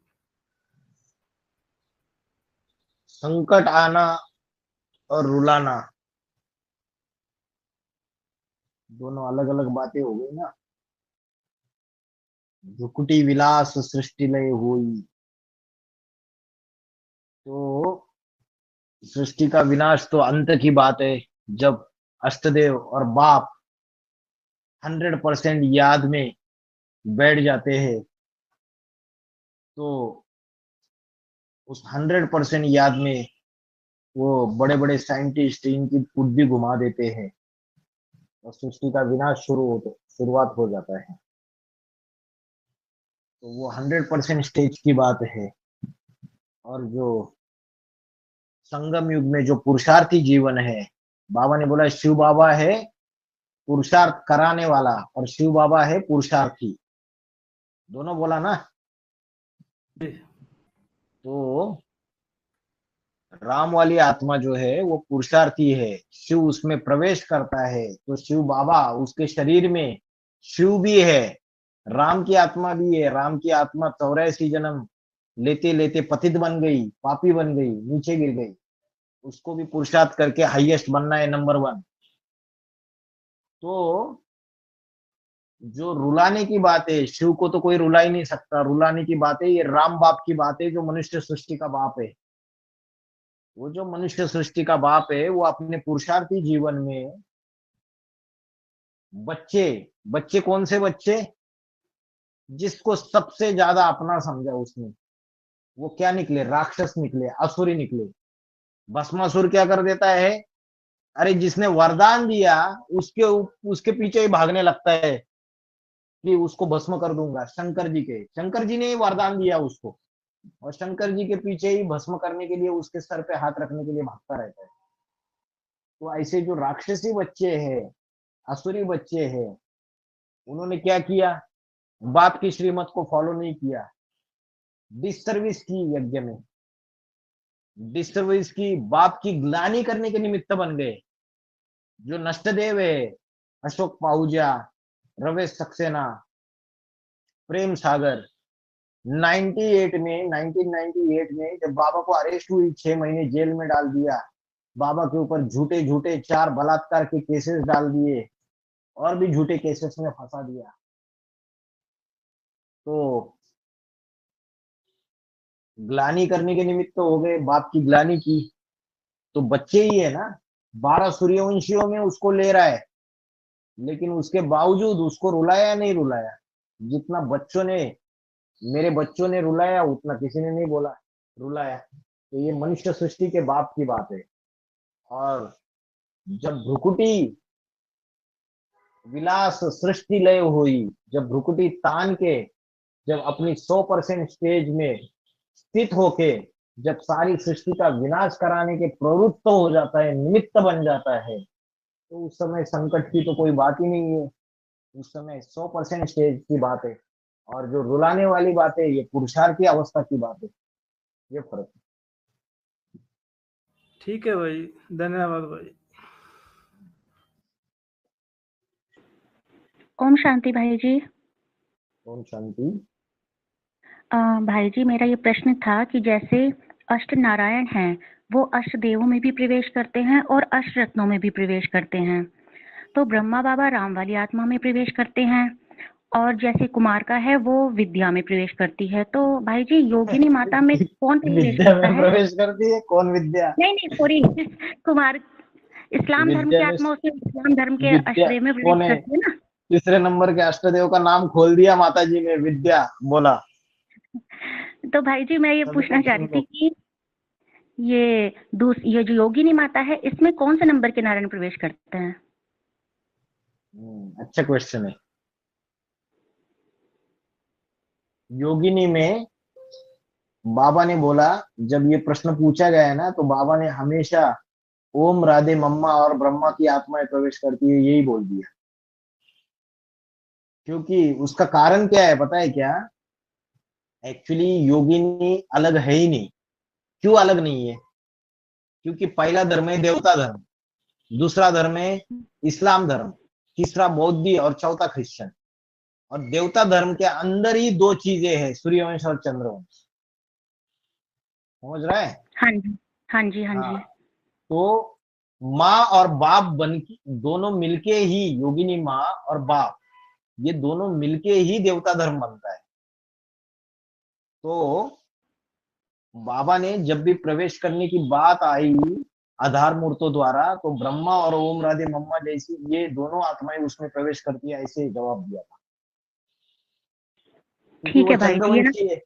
संकट आना और रुलाना दोनों अलग अलग बातें हो गई ना। भ्रुकुटी विलास सृष्टि लय हुई, तो सृष्टि का विनाश तो अंत की बात है, जब अष्टदेव और बाप 100% याद में बैठ जाते हैं, तो उस 100% याद में वो बड़े बड़े साइंटिस्ट इनकी बुद्धि घुमा देते हैं और सृष्टि का विनाश शुरुआत हो जाता है। तो वो 100% स्टेज की बात है। और जो संगम युग में जो पुरुषार्थी जीवन है, बाबा ने बोला शिव बाबा है पुरुषार्थ कराने वाला और शिव बाबा है पुरुषार्थी, दोनों बोला ना। तो राम वाली आत्मा जो है वो पुरुषार्थी है, शिव उसमें प्रवेश करता है, तो शिव बाबा उसके शरीर में शिव भी है, राम की आत्मा भी है। राम की आत्मा 84 जन्म लेते लेते पतित बन गई, पापी बन गई, नीचे गिर गई, उसको भी पुरुषार्थ करके हाईएस्ट बनना है, नंबर 1। तो जो रुलाने की बात है, शिव को तो कोई रुला ही नहीं सकता। रुलाने की बात है ये राम बाप की बात है, जो मनुष्य सृष्टि का बाप है। वो जो मनुष्य सृष्टि का बाप है वो अपने पुरुषार्थी जीवन में बच्चे कौन से बच्चे, जिसको सबसे ज्यादा अपना समझा उसने, वो क्या निकले, राक्षस निकले, असुरी निकले। भस्मासुर क्या कर देता है, अरे जिसने वरदान दिया उसके पीछे ही भागने लगता है कि उसको भस्म कर दूंगा। शंकर जी ने ही वरदान दिया उसको, और शंकर जी के पीछे ही भस्म करने के लिए, उसके सर पे हाथ रखने के लिए भागता रहता है। तो ऐसे जो राक्षसी बच्चे हैं, असुरी बच्चे हैं, उन्होंने क्या किया, बाप की श्रीमत को फॉलो नहीं किया, डिसर्विस की यज्ञ में, डिसर्विस की, बाप की ग्लानि करने के निमित्त बन गए। जो नष्टदेव है, अशोक पाहुजा, रवेश सक्सेना, प्रेम सागर, 1998 में जब बाबा को अरेस्ट हुई, 6 महीने जेल में डाल दिया, बाबा के ऊपर झूठे 4 बलात्कार के केसेस डाल दिए और भी झूठे केसेस में फंसा दिया। तो ग्लानि करने के निमित्त तो हो गए, बाप की ग्लानि की, तो बच्चे ही है ना। 12 सूर्यवंशियों में उसको ले रहा है, लेकिन उसके बावजूद उसको रुलाया नहीं रुलाया। जितना मेरे बच्चों ने रुलाया, उतना किसी ने नहीं बोला रुलाया। तो ये मनुष्य सृष्टि के बाप की बात है। और जब भ्रुकुटी विलास सृष्टि लय हुई, जब भ्रुकुटी तान के, जब अपनी 100% स्टेज में स्थित होके, जब सारी सृष्टि का विनाश कराने के प्रवृत्त हो जाता है, निमित्त बन जाता है, तो उस समय संकट की तो कोई बात ही नहीं है। उस समय 100% स्टेज की बात है। और जो रुलाने वाली बात है, ये पुरुषार्थ की अवस्था की बात है। ये फर्क है। ठीक है भाई, धन्यवाद भाई। ओम शांति भाई जी। ओम शांति। भाई जी, मेरा ये प्रश्न था कि जैसे अष्ट नारायण हैं, वो अष्ट देवों में भी प्रवेश करते हैं और अष्ट रत्नों में भी प्रवेश करते हैं। तो ब्रह्मा बाबा राम वाली आत्मा में प्रवेश करते हैं, और जैसे कुमार का है वो विद्या में प्रवेश करती है। तो भाई जी, योगिनी माता में कौन प्रवेश विद्या करता में है? प्रवेश करती है? कौन विद्या? नहीं, सॉरी, कुमार इस्लाम धर्म की आत्मा उसे इस्लाम धर्म के अष्टदेव में कौन प्रवेश है? करती है ना। तीसरे नंबर के अष्टदेव का नाम खोल दिया माता जी ने, विद्या बोला। तो भाई जी, मैं ये पूछना चाह रही थी कि ये जो योगिनी माता है, इसमें कौन से नंबर के नारायण प्रवेश करते हैं? अच्छा क्वेश्चन है। योगिनी में बाबा ने बोला, जब ये प्रश्न पूछा गया है ना, तो बाबा ने हमेशा ओम राधे मम्मा और ब्रह्मा की आत्माएं प्रवेश करती है, यही बोल दिया। क्योंकि उसका कारण क्या है पता है क्या? एक्चुअली योगिनी अलग है ही नहीं। क्यों अलग नहीं है? क्योंकि पहला धर्म है देवता धर्म, दूसरा धर्म है इस्लाम धर्म, तीसरा बौद्ध और चौथा क्रिश्चियन। और देवता धर्म के अंदर ही दो चीजें हैं, सूर्यवंश और चंद्रवंश। समझ रहा है? हाँ जी, हाँ जी, हाँ जी। हाँ, तो माँ और बाप बन दोनों मिलके ही, योगिनी माँ और बाप, ये दोनों मिलके ही देवता धर्म बनता है। तो बाबा ने जब भी प्रवेश करने की बात आई आधार मूर्तों द्वारा, तो ब्रह्मा और ओम राधे मम्मा जैसी ये दोनों आत्माएं उसमें प्रवेश करती है, ऐसे ही जवाब दिया था। क्योंकि ठीक वो है भाई जी, ये ना चंद्रवंशी है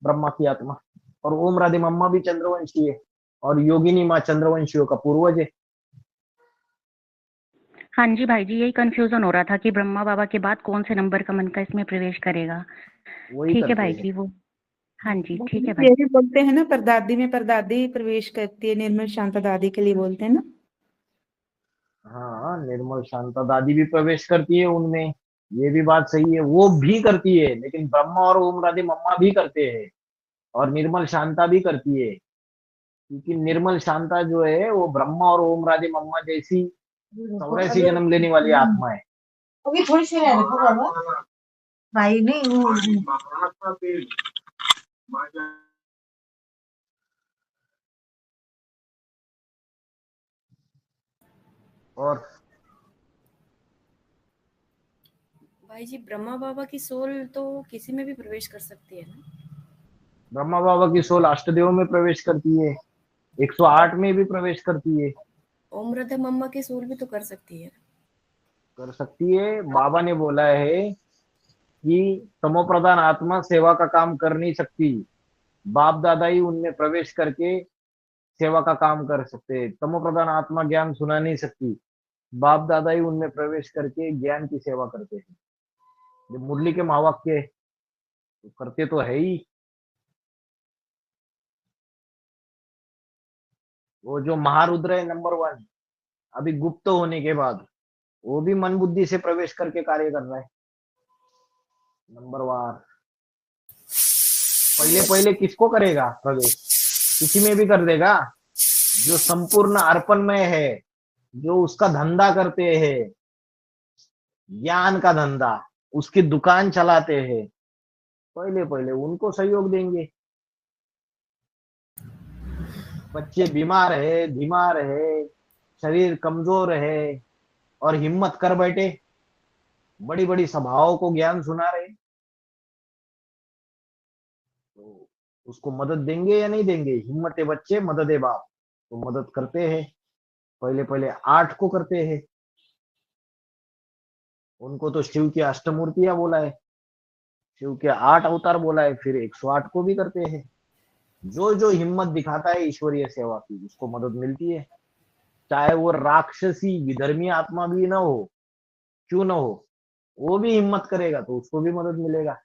ब्रह्मा की आत्मा, और ओम राधे मम्मा भी चंद्रवंशी है, और योगिनी माँ चंद्रवंशियों का पूर्वज है। हाँ जी भाई जी, यही कंफ्यूजन हो रहा था कि ब्रह्मा बाबा के बाद कौन से नंबर का मन का इसमें प्रवेश करेगा। वही ठीक है करते भाई हैं। जी, वो हाँ जी, ठीक है ये भाई। भी बोलते हैं ना, परदादी में परदादी प्रवेश करती है, निर्मल शांता दादी के लिए बोलते हैं ना। हाँ, निर्मल शांता दादी भी प्रवेश करती है उनमें, ये भी बात सही है, वो भी करती है, लेकिन ब्रह्मा और ओम राधे मम्मा भी करते हैं, और निर्मल शांता भी करती है। क्योंकि निर्मल शांता जो है वो ब्रह्मा और ओम राधे मम्मा जैसी 84 जन्म लेने वाली आत्मा है। अभी थोड़ी सी है देखो बाबा भाई नहीं वो और भाई जी, ब्रह्मा बाबा की सोल तो किसी में भी प्रवेश कर सकती है ना? ब्रह्मा बाबा की सोल अष्टदेव में प्रवेश करती है, 108 में भी प्रवेश करती है। ओम राधे मम्मा की सोल भी तो कर सकती है। कर सकती है। बाबा ने बोला है कि तमो प्रधान आत्मा सेवा का काम कर नहीं सकती, बाप दादा ही उनमें प्रवेश करके सेवा का काम कर सकते हैं। तमो प्रधान आत्मा ज्ञान सुना नहीं सकती, बाप दादा ही उनमें प्रवेश करके ज्ञान की सेवा करते हैं। जो मुरली के महावाक्य तो करते तो है ही। वो जो महारुद्र है नंबर 1, अभी गुप्त होने के बाद वो भी मन बुद्धि से प्रवेश करके कार्य कर रहा है। नंबर 1 पहले पहले किसको करेगा प्रवेश? किसी में भी कर देगा। जो संपूर्ण अर्पण में है, जो उसका धंधा करते हैं, ज्ञान का धंधा, उसकी दुकान चलाते हैं, पहले पहले उनको सहयोग देंगे। बच्चे बीमार है, शरीर कमजोर है, और हिम्मत कर बैठे, बड़ी बड़ी सभाओं को ज्ञान सुना रहे, तो उसको मदद देंगे या नहीं देंगे? हिम्मत बच्चे मदद बाप, तो मदद करते हैं। पहले पहले 8 को करते हैं, उनको तो शिव की अष्टमूर्तियां बोला है, शिव के 8 अवतार बोला है, फिर 108 को भी करते हैं। जो जो हिम्मत दिखाता है ईश्वरीय सेवा की, उसको मदद मिलती है। चाहे वो राक्षसी विधर्मी आत्मा भी ना हो, क्यों ना हो, वो भी हिम्मत करेगा तो उसको भी मदद मिलेगा।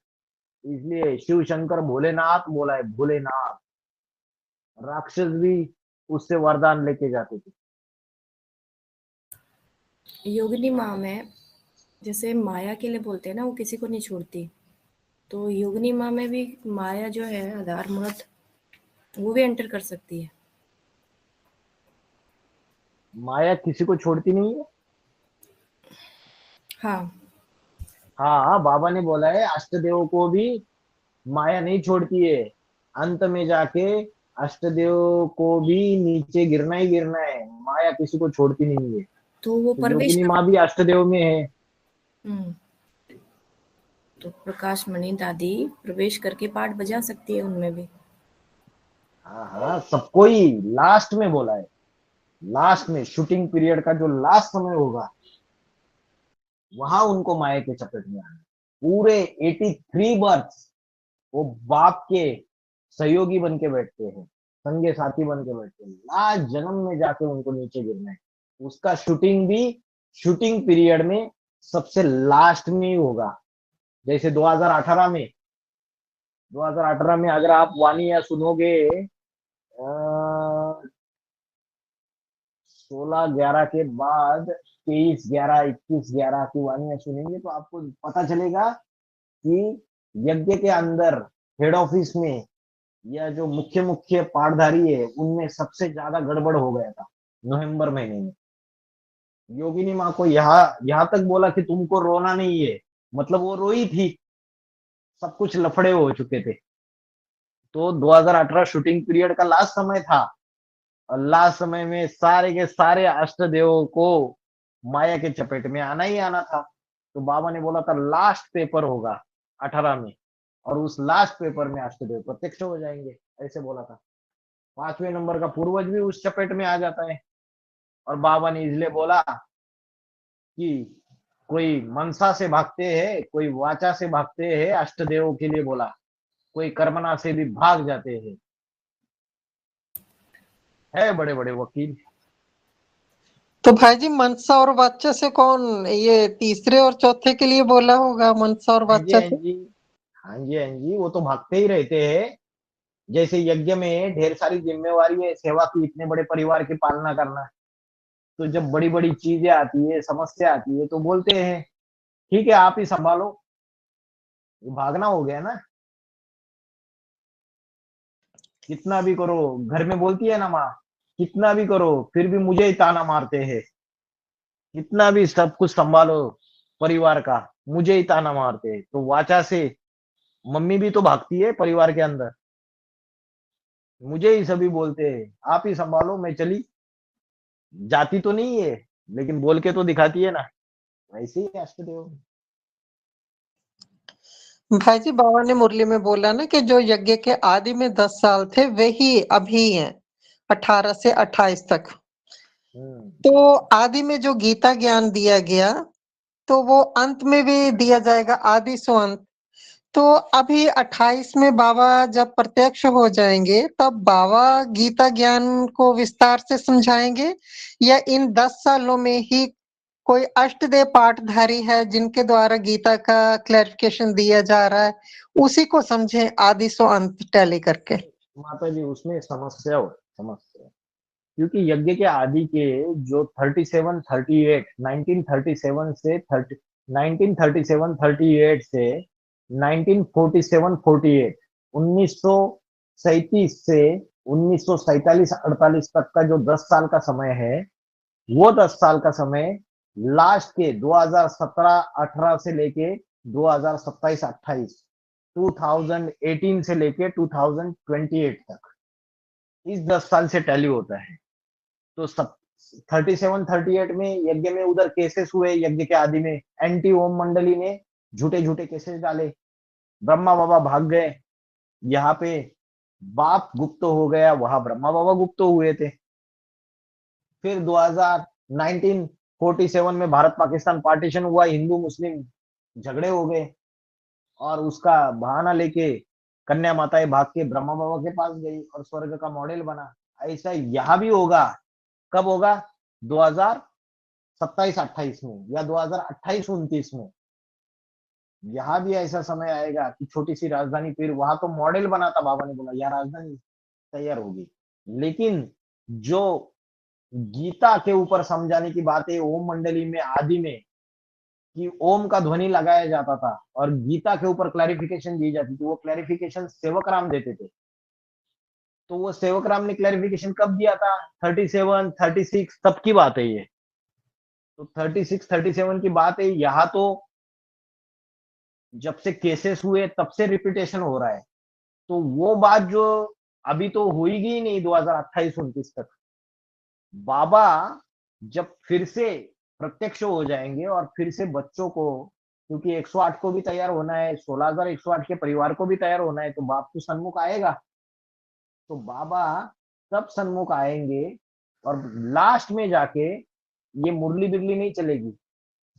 इसलिए शिव शंकर भोलेनाथ बोला है, भोलेनाथ। राक्षस भी उससे वरदान लेके जाते थे। योगिनी माँ में जैसे माया के लिए बोलते हैं ना, वो किसी को नहीं छोड़ती, तो योगिनी माँ में भी माया जो है आधार मूर्त, वो भी एंटर कर सकती है। माया किसी को छोड़ती नहीं है। हाँ हाँ, बाबा ने बोला है अष्टदेव को भी माया नहीं छोड़ती है, अंत में जाके अष्टदेव को भी नीचे गिरना ही गिरना है। माया किसी को छोड़ती नहीं है। तो वो तो प्रवेश योगिनी माँ भी अष्टदेव में है। तो प्रकाश मणि दादी प्रवेश करके पाठ बजा सकती है उनमें भी। हाँ हाँ, सबको ही लास्ट में बोला है, लास्ट में शूटिंग पीरियड का जो लास्ट समय होगा, वहां उनको माया के चपेट में आना। पूरे 83 बर्थ वो बाप के सहयोगी बन के बैठते हैं, संगे साथी बन के बैठते हैं। लास्ट जन्म में जाके उनको नीचे गिरना है। उसका शूटिंग भी शूटिंग पीरियड में सबसे लास्ट में ही होगा। जैसे 2018 में अगर आप वाणी या सुनोगे 16/11 के बाद 23/11, 21/11 की वाणियां सुनेंगे तो आपको पता चलेगा कि यज्ञ के अंदर हेड ऑफिस में या जो मुख्य मुख्य पाठधारी है उनमें सबसे ज्यादा गड़बड़ हो गया था नवंबर महीने में। योगिनी माँ को यहाँ तक बोला कि तुमको रोना नहीं है, मतलब वो रोई थी, सब कुछ लफड़े हो चुके थे। तो 2018 शूटिंग पीरियड का लास्ट समय था और लास्ट समय में सारे के सारे अष्टदेवों को माया के चपेट में आना ही आना था। तो बाबा ने बोला था लास्ट पेपर होगा 18 में और उस लास्ट पेपर में अष्टदेव प्रत्यक्ष हो जाएंगे, ऐसे बोला था। 5वें नंबर का पूर्वज भी उस चपेट में आ जाता है और बाबा ने इसलिए बोला कि कोई मनसा से भागते हैं, कोई वाचा से भागते हैं, अष्टदेवों के लिए बोला, कोई कर्मना से भी भाग जाते हैं। है बड़े बड़े वकील। तो भाई जी मनसा और वाचा से कौन, ये तीसरे और चौथे के लिए बोला होगा मनसा और हाँ जी वाचा हाँ से? जी, हाँ जी हाँ जी, वो तो भागते ही रहते हैं। जैसे यज्ञ में ढेर सारी जिम्मेवारी है, सेवा की, इतने बड़े परिवार की पालना करना। तो जब बड़ी बड़ी चीजें आती है, समस्या आती है, तो बोलते हैं ठीक है आप ही संभालो। ये भागना हो गया ना। कितना भी करो, घर में बोलती है ना माँ, कितना भी करो फिर भी मुझे ही ताना मारते हैं, कितना भी सब कुछ संभालो परिवार का, मुझे ही ताना मारते हैं। तो वाचा से मम्मी भी तो भागती है परिवार के अंदर, मुझे ही सभी बोलते हैं आप ही संभालो, मैं चली जाती तो नहीं है लेकिन बोल के तो दिखाती है ना। वैसे ही अष्टदेव। भाई जी बाबा ने मुरली में बोला ना कि जो यज्ञ के आदि में 10 साल थे वही अभी हैं 18 से 28 तक। तो आदि में जो गीता ज्ञान दिया गया तो वो अंत में भी दिया जाएगा, आदि सो अंत। तो अभी 28 में बाबा जब प्रत्यक्ष हो जाएंगे तब बाबा गीता ज्ञान को विस्तार से समझाएंगे या इन 10 सालों में ही कोई अष्टदेव पाठधारी है जिनके द्वारा गीता का क्लैरिफिकेशन दिया जा रहा है, उसी को समझे आदि सो अंत टैली करके? माता जी उसमें समस्या, क्योंकि यज्ञ के आदि के जो 37 38 1937 से 30 1937 38 से 1947 48 1937 से 1947 48 तक का जो 10 साल का समय है, वो 10 साल का समय लास्ट के 2017 18 से लेके 2027 28 2018 से लेके 2028 तक, इस 10 साल से टैली होता है। तो 37 38 में यज्ञ में उधर केसेस हुए, यज्ञ के आदि में एंटी ओम मंडली ने झूठे झूठे केसेस डाले, ब्रह्मा बाबा भाग गए, यहाँ पे बाप गुप्त हो गया, वहां ब्रह्मा बाबा गुप्त हुए थे। फिर 1947 में भारत पाकिस्तान पार्टीशन हुआ, हिंदू मुस्लिम झगड़े हो गए और उसका बहाना लेके कन्या माताएं भाग के ब्रह्मा बाबा के पास गई और स्वर्ग का मॉडल बना। ऐसा यहाँ भी होगा। कब होगा? 2027-28 में या 2028-29 में। यहाँ भी ऐसा समय आएगा कि छोटी सी राजधानी, फिर वहां तो मॉडल बना था, बाबा ने बोला यह राजधानी तैयार होगी। लेकिन जो गीता के ऊपर समझाने की बात है ओम मंडली में आदि में, कि ओम का ध्वनि लगाया जाता था और गीता के ऊपर क्लैरिफिकेशन दी जाती थी, वो क्लैरिफिकेशन सेवक राम देते थे। तो वो सेवक राम ने क्लैरिफिकेशन कब दिया था? 37 36 तब की बात है ये। तो 36 37 की बात है। यहाँ तो जब से केसेस हुए तब से रिपीटेशन हो रहा है। तो वो बात जो अभी तो होगी ही नहीं 2028-29 तक। बाबा जब फिर से प्रत्यक्ष हो जाएंगे और फिर से बच्चों को, क्योंकि 108 को भी तैयार होना है, 16,108 के परिवार को भी तैयार होना है, तो बाप तो सन्मुख आएगा। तो बाबा तब सन्मुख आएंगे और लास्ट में जाके ये मुरली बिरली नहीं चलेगी।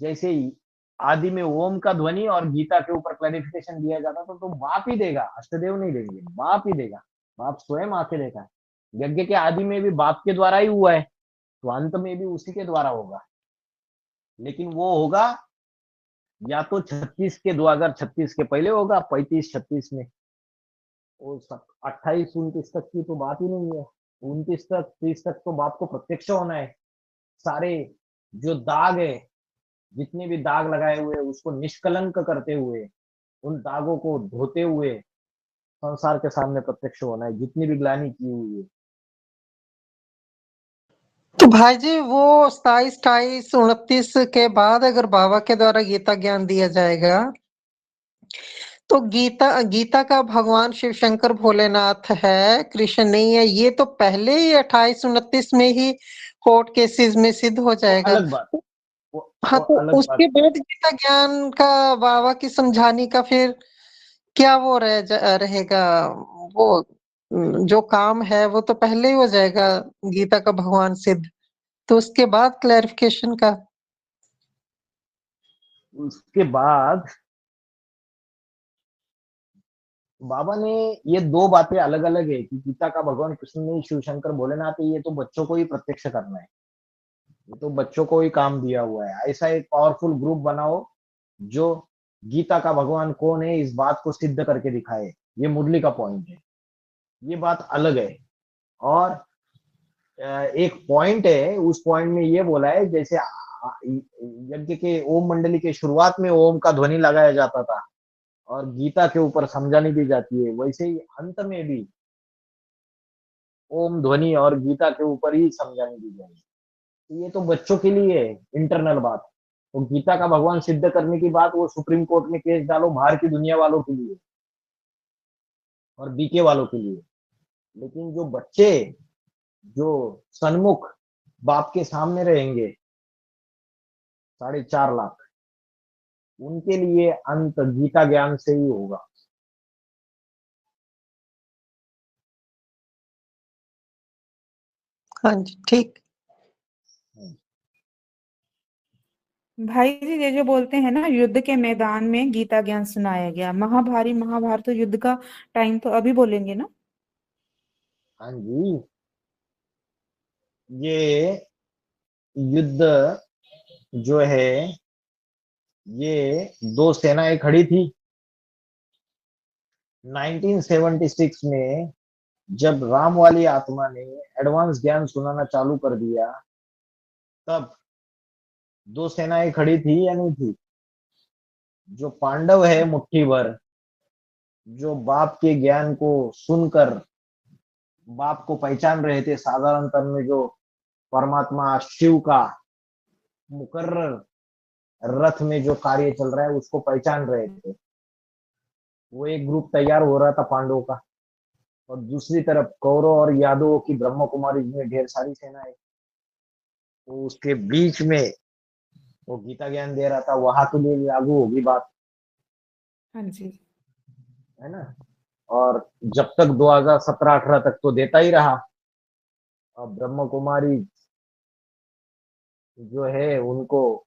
जैसे ही आदि में ओम का ध्वनि और गीता के ऊपर क्लैरिफिकेशन दिया जाता था, तो बाप ही देगा, अष्टदेव नहीं देंगे, बाप ही देगा। बाप स्वयं आके देखा है। यज्ञ के आदि में भी बाप के द्वारा ही हुआ है, तो अंत में भी उसी के द्वारा होगा। लेकिन वो होगा या तो 36 के 2036 के पहले होगा, 35-36 में। और 28-29 तक की तो बात ही नहीं है। 29 तक 30 तक तो बाप को प्रत्यक्ष होना है। सारे जो दाग है, जितने भी दाग लगाए हुए उसको निष्कलंक करते हुए, उन दागों को धोते हुए संसार के सामने प्रत्यक्ष होना है, जितनी भी ग्लानि की हुई है। तो भाई जी वो 27, 28, 29 के बाद अगर बाबा के द्वारा गीता ज्ञान दिया जाएगा तो गीता का भगवान शिव शंकर भोलेनाथ है, कृष्ण नहीं है, ये तो पहले ही 28, 29 में ही कोर्ट केसेस में सिद्ध हो जाएगा। अलग बात, हाँ, वो तो अलग उसके बात। बाद गीता ज्ञान का बाबा की समझाने का फिर क्या वो रहेगा, वो जो काम है वो तो पहले ही हो जाएगा गीता का भगवान सिद्ध, तो उसके बाद क्लैरिफिकेशन का। उसके बाद बाबा ने ये दो बातें अलग अलग है कि गीता का भगवान कृष्ण नहीं, शिव शंकर भोलेनाथ है, ये तो बच्चों को ही प्रत्यक्ष करना है, ये तो बच्चों को ही काम दिया हुआ है। ऐसा एक पावरफुल ग्रुप बनाओ जो गीता का भगवान कौन है इस बात को सिद्ध करके दिखाए, ये मुरली का पॉइंट है, ये बात अलग है। और एक पॉइंट है, उस पॉइंट में ये बोला है जैसे यज्ञ के ओम मंडली के शुरुआत में ओम का ध्वनि लगाया जाता था और गीता के ऊपर समझानी दी जाती है, वैसे ही अंत में भी ओम ध्वनि और गीता के ऊपर ही समझानी दी जाएगी। ये तो बच्चों के लिए है इंटरनल बात, तो गीता का भगवान सिद्ध करने की बात वो सुप्रीम कोर्ट में केस डालो बाहर की दुनिया वालों के लिए और बीके वालों के लिए। लेकिन जो बच्चे जो सन्मुख बाप के सामने रहेंगे 4.5 लाख, उनके लिए अंत गीता ज्ञान से ही होगा। हाँ जी, ठीक। भाई जी ये जो बोलते हैं ना युद्ध के मैदान में गीता ज्ञान सुनाया गया, महाभारत युद्ध का टाइम तो अभी बोलेंगे ना? हाँ जी, ये युद्ध जो है ये दो सेनाएं खड़ी थी 1976 में, जब राम वाली आत्मा ने एडवांस ज्ञान सुनाना चालू कर दिया तब दो सेनाएं खड़ी थी या नहीं थी? जो पांडव है मुट्ठी भर, जो बाप के ज्ञान को सुनकर बाप को पहचान रहे थे, साधारण तन में जो परमात्मा शिव का मुकर्रर रथ में जो कार्य चल रहा है उसको पहचान रहे थे, वो एक ग्रुप तैयार हो रहा था पांडवों का, और दूसरी तरफ कौरव और यादवों की ब्रह्म कुमारी में ढेर सारी सेनाएं, तो उसके बीच में वो गीता ज्ञान दे रहा था, वहां के लिए लागू होगी बात, हाँ जी। है ना। और जब तक 2017-18 तक तो देता ही रहा, अब ब्रह्म कुमारी जो है उनको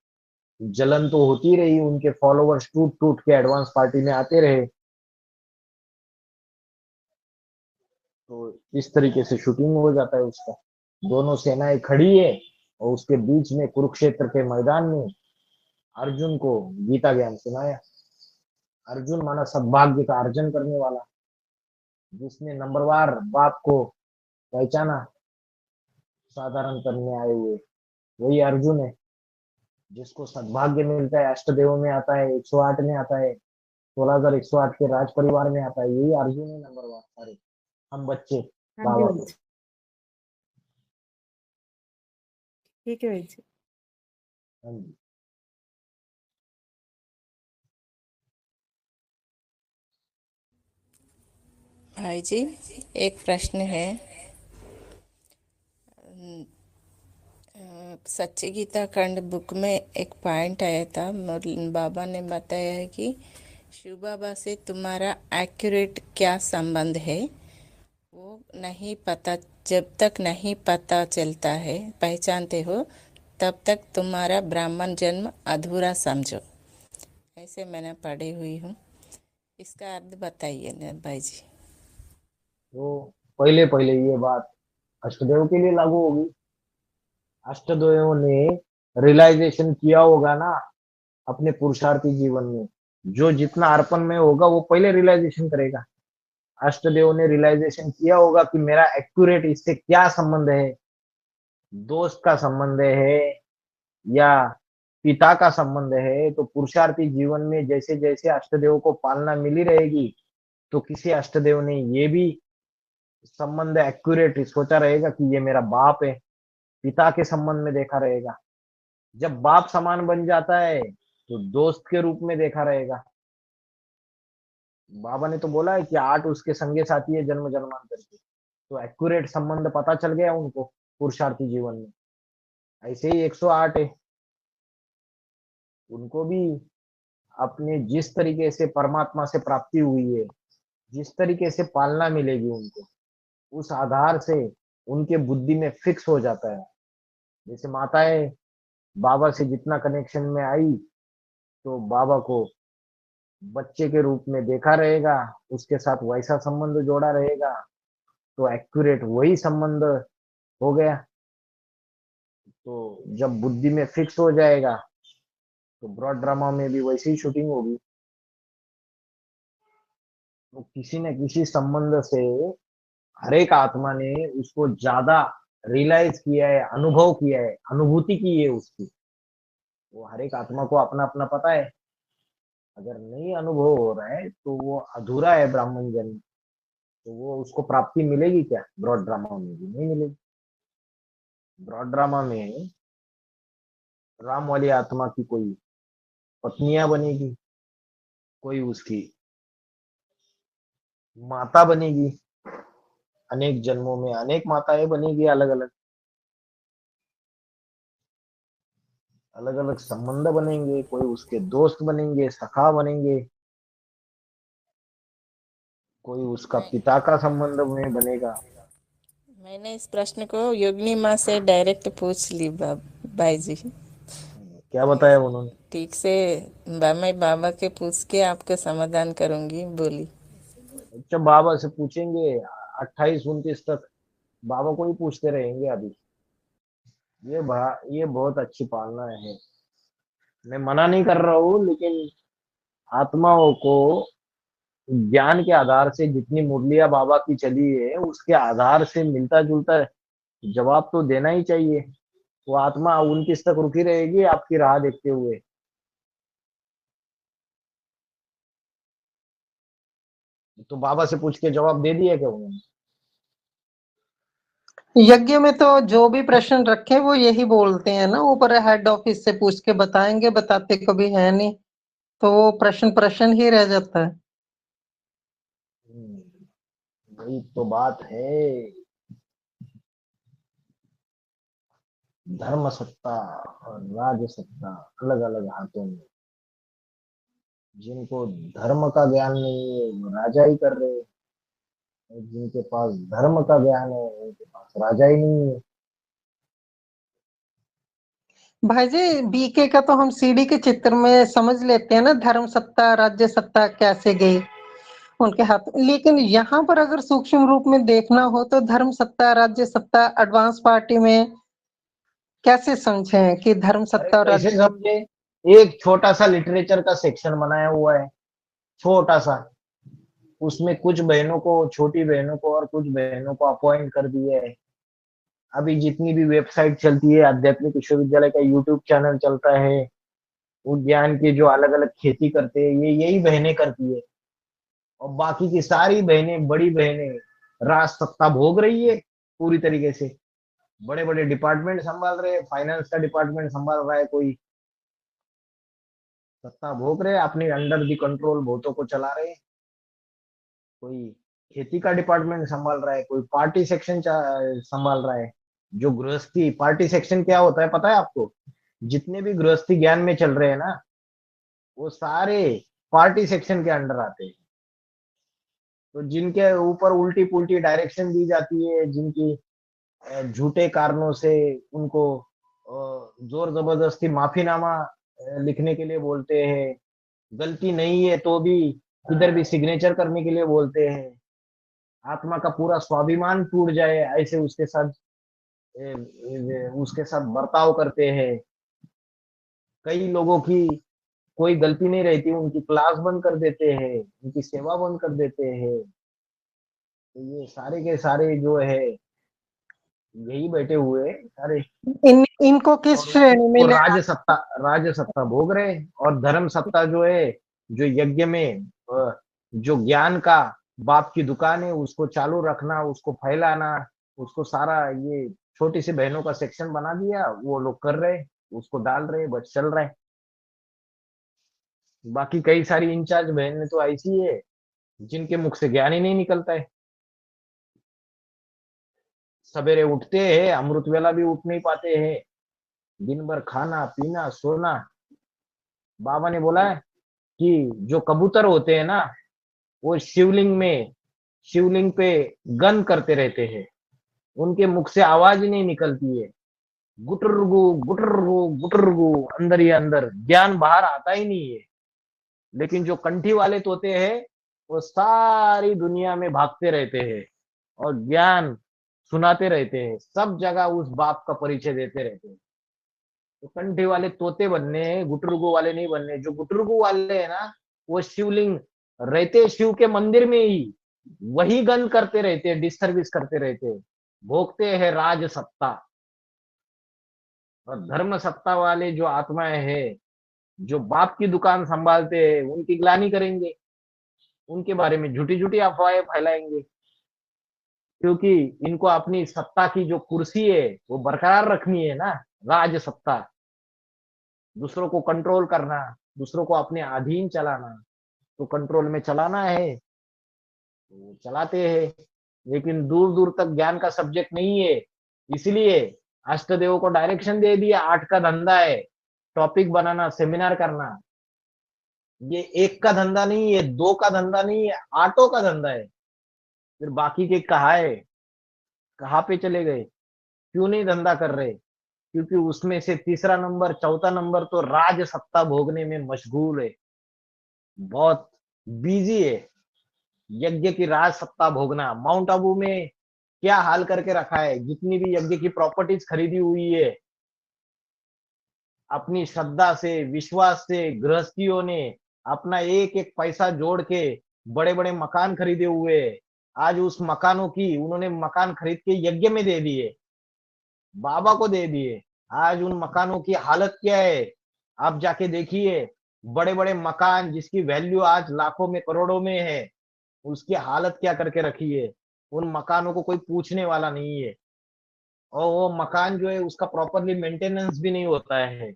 जलन तो होती रही, उनके फॉलोवर्स टूट टूट के एडवांस पार्टी में आते रहे, तो इस तरीके से शूटिंग हो जाता है उसका। दोनों सेनाएं खड़ी है और उसके बीच में कुरुक्षेत्र के मैदान में अर्जुन को गीता ज्ञान सुनाया। अर्जुन माना सद्भाग्य का अर्जन करने वाला, जिसने नंबरवार बाप को पहचाना साधारण तन में आए हुए, वही अर्जुन है। जिसको सद्भाग्य मिलता है, अष्टदेव में आता है, 108 में आता है, 16,108 के राज परिवार में आता है, यही अर्जुन है नंबरवार सारे, हम बच्चे हाँ बाबा जी, को। ठीक है भाई जी। हाँ जी। भाई जी एक प्रश्न है, सच्ची गीता खंड बुक में एक पॉइंट आया था, बाबा ने बताया है कि शिव बाबा से तुम्हारा एक्यूरेट क्या संबंध है वो नहीं पता, जब तक नहीं पता चलता है पहचानते हो तब तक तुम्हारा ब्राह्मण जन्म अधूरा समझो, ऐसे मैंने पढ़ी हुई हूँ, इसका अर्थ बताइए ना भाई जी। तो पहले पहले ये बात अष्टदेव के लिए लागू होगी। अष्टदेव ने रियलाइजेशन किया होगा ना अपने पुरुषार्थी जीवन में, जो जितना अर्पण में होगा वो पहले रियलाइजेशन करेगा। अष्टदेव ने रियलाइजेशन किया होगा कि मेरा एक्यूरेट इससे क्या संबंध है, दोस्त का संबंध है या पिता का संबंध है, तो पुरुषार्थी जीवन में जैसे जैसे अष्टदेव को पालना मिली रहेगी तो किसी अष्टदेव ने ये भी संबंध एक्यूरेट सोचा रहेगा कि ये मेरा बाप है, पिता के संबंध में देखा रहेगा। जब बाप समान बन जाता है तो दोस्त के रूप में देखा रहेगा। बाबा ने तो बोला है कि 8 उसके संगे साथी है जन्म जन्मांतर के, तो एक्यूरेट संबंध पता चल गया उनको पुरुषार्थी जीवन में। ऐसे ही 108 है, उनको भी अपने जिस तरीके से परमात्मा से प्राप्ति हुई है, जिस तरीके से पालना मिलेगी उनको, उस आधार से उनके बुद्धि में फिक्स हो जाता है। जैसे माताएं बाबा से जितना कनेक्शन में आई तो बाबा को बच्चे के रूप में देखा रहेगा, उसके साथ वैसा संबंध जोड़ा रहेगा, तो एक्यूरेट वही संबंध हो गया। तो जब बुद्धि में फिक्स हो जाएगा तो ब्रॉड ड्रामा में भी वैसी ही शूटिंग होगी। तो किसी न किसी संबंध से हर एक आत्मा ने उसको ज्यादा रियलाइज किया है, अनुभव किया है, अनुभूति की है उसकी। वो हर एक आत्मा को अपना अपना पता है। अगर नहीं अनुभव हो रहा है तो वो अधूरा है ब्राह्मण जन्म, तो वो उसको प्राप्ति मिलेगी क्या? ब्रॉड ड्रामा में भी नहीं मिलेगी। ब्रॉड ड्रामा में राम वाली आत्मा की कोई पत्नियां बनेगी, कोई उसकी माता बनेगी, अनेक जन्मों में अनेक माताएं बनेगी, अलग अलग अलग अलग संबंध बनेंगे, कोई उसके दोस्त बनेंगे, सखा बनेंगे, कोई उसका पिता का संबंध में बनेगा। मैंने इस प्रश्न को योगिनी माँ से डायरेक्ट पूछ ली भाई जी। क्या बताया उन्होंने? ठीक से मैं बाबा के पूछ के आपका समाधान करूंगी बोली। अच्छा, बाबा से पूछेंगे 28-29 तक बाबा को ही पूछते रहेंगे। अभी ये बहुत अच्छी पालना है। मैं मना नहीं कर रहा हूँ, लेकिन आत्माओं को ज्ञान के आधार से जितनी मुरलिया बाबा की चली है उसके आधार से मिलता जुलता जवाब तो देना ही चाहिए। वो आत्मा 29 तक रुकी रहेगी आपकी राह देखते हुए। तो बाबा से पूछ के जवाब दे दिया क्या उन्होंने? यज्ञ में तो जो भी प्रश्न रखे वो यही बोलते हैं ना, ऊपर हेड ऑफिस से पूछ के बताएंगे, बताते कभी है नहीं, तो वो प्रश्न ही रह जाता है। वही तो बात है। धर्म सत्ता और राज सत्ता अलग अलग हाथों में। जिनको धर्म का ज्ञान नहीं है वो राजा ही कर रहे हैं, जिनके पास धर्म का ज्ञान है उनके पास राजा ही नहीं है। भाई जी, बीके का तो हम सीडी के चित्र में समझ लेते हैं ना, धर्म सत्ता राज्य सत्ता कैसे गई उनके हाथ। लेकिन यहाँ पर अगर सूक्ष्म रूप में देखना हो तो धर्म सत्ता राज्य सत्ता एडवांस पार्टी में कैसे समझें कि धर्म सत्ता और कैसे समझे? एक छोटा सा लिटरेचर का सेक्शन बनाया हुआ है, छोटा सा। उसमें कुछ बहनों को, छोटी बहनों को और कुछ बहनों को अपॉइंट कर दिया है। अभी जितनी भी वेबसाइट चलती है, आध्यात्मिक विश्वविद्यालय का यूट्यूब चैनल चलता है, उद्यान के जो अलग अलग खेती करते हैं ये यही बहनें करती है। और बाकी की सारी बहनें, बड़ी बहनें राज सत्ता भोग रही है पूरी तरीके से। बड़े बड़े डिपार्टमेंट संभाल रहे हैं, फाइनेंस का डिपार्टमेंट संभाल रहा है, कोई सत्ता भोग रहे हैं, अपने अंडर दी कंट्रोल भूतों को चला रहे हैं। कोई खेती का डिपार्टमेंट संभाल रहा है, कोई पार्टी सेक्शन संभाल रहा है। जो गृहस्थी पार्टी सेक्शन क्या होता है पता है आपको? जितने भी गृहस्थी ज्ञान में चल रहे हैं ना, वो सारे पार्टी सेक्शन के अंडर आते हैं। तो जिनके ऊपर उल्टी पुल्टी डायरेक्शन दी जाती है, जिनकी झूठे कारणों से उनको जोर जबरदस्ती माफीनामा लिखने के लिए बोलते हैं, गलती नहीं है तो भी किधर भी सिग्नेचर करने के लिए बोलते हैं, आत्मा का पूरा स्वाभिमान टूट जाए ऐसे उसके साथ बर्ताव करते हैं। कई लोगों की कोई गलती नहीं रहती, उनकी क्लास बंद कर देते हैं, उनकी सेवा बंद कर देते हैं। तो ये सारे के सारे जो है यही बैठे हुए सारे इनको किस श्रेणी में राज सत्ता भोग रहे हैं। और धर्म सत्ता जो है, जो यज्ञ में जो ज्ञान का बाप की दुकान है, उसको चालू रखना, उसको फैलाना, उसको सारा ये छोटी सी बहनों का सेक्शन बना दिया, वो लोग कर रहे, उसको डाल रहे, बस चल रहे। बाकी कई सारी इंचार्ज बहनें तो ऐसी है जिनके मुख से ज्ञान ही नहीं निकलता है। सवेरे उठते हैं, अमृत वेला भी उठ नहीं पाते हैं, दिन भर खाना पीना सोना। बाबा ने बोला है कि जो कबूतर होते हैं ना, वो शिवलिंग पे गन करते रहते हैं, उनके मुख से आवाज ही नहीं निकलती है, गुटरगु गुटरगु गुटरगु, अंदर ही अंदर, ज्ञान बाहर आता ही नहीं है। लेकिन जो कंठी वाले तोते हैं, वो सारी दुनिया में भागते रहते हैं और ज्ञान सुनाते रहते हैं, सब जगह उस बाप का परिचय देते रहते हैं। तो कंठी वाले तोते बनने हैं, गुटरगु वाले नहीं बनने। जो गुटरगु वाले है ना, वो शिवलिंग रहते शिव के मंदिर में ही वही गन करते रहते हैं, डिस्टर्बिस करते रहते हैं, भोगते हैं राज सत्ता। और धर्म सत्ता वाले जो आत्माएं हैं, जो बाप की दुकान संभालते हैं, उनकी ग्लानि करेंगे, उनके बारे में झूठी झूठी अफवाहें फैलाएंगे, क्योंकि इनको अपनी सत्ता की जो कुर्सी है वो बरकरार रखनी है ना, राज सत्ता, दूसरों को कंट्रोल करना, दूसरों को अपने अधीन चलाना। तो कंट्रोल में चलाना है तो वो चलाते हैं, लेकिन दूर दूर तक ज्ञान का सब्जेक्ट नहीं है। इसलिए अष्टदेव को डायरेक्शन दे दिया, 8 का धंधा है, टॉपिक बनाना, सेमिनार करना। ये 1 का धंधा नहीं है, 2 का धंधा नहीं है, 8 का धंधा है। फिर बाकी के कहाँ है, कहाँ पे चले गए, क्यों नहीं धंधा कर रहे? क्योंकि उसमें से तीसरा नंबर, चौथा नंबर तो राज सत्ता भोगने में मशगूल है, बहुत बिजी है। यज्ञ की राज सत्ता भोगना, माउंट आबू में क्या हाल करके रखा है, जितनी भी यज्ञ की प्रॉपर्टीज खरीदी हुई है, अपनी श्रद्धा से, विश्वास से गृहस्थियों ने अपना एक एक पैसा जोड़ के बड़े बड़े मकान खरीदे हुए। आज उस मकानों की उन्होंने मकान खरीद के यज्ञ में दे दिए, बाबा को दे दिए। आज उन मकानों की हालत क्या है, आप जाके देखिए। बड़े बड़े मकान जिसकी वैल्यू आज लाखों में करोड़ों में है, उसकी हालत क्या करके रखी है। उन मकानों को कोई पूछने वाला नहीं है, और वो मकान जो है उसका प्रॉपरली मेंटेनेंस भी नहीं होता है,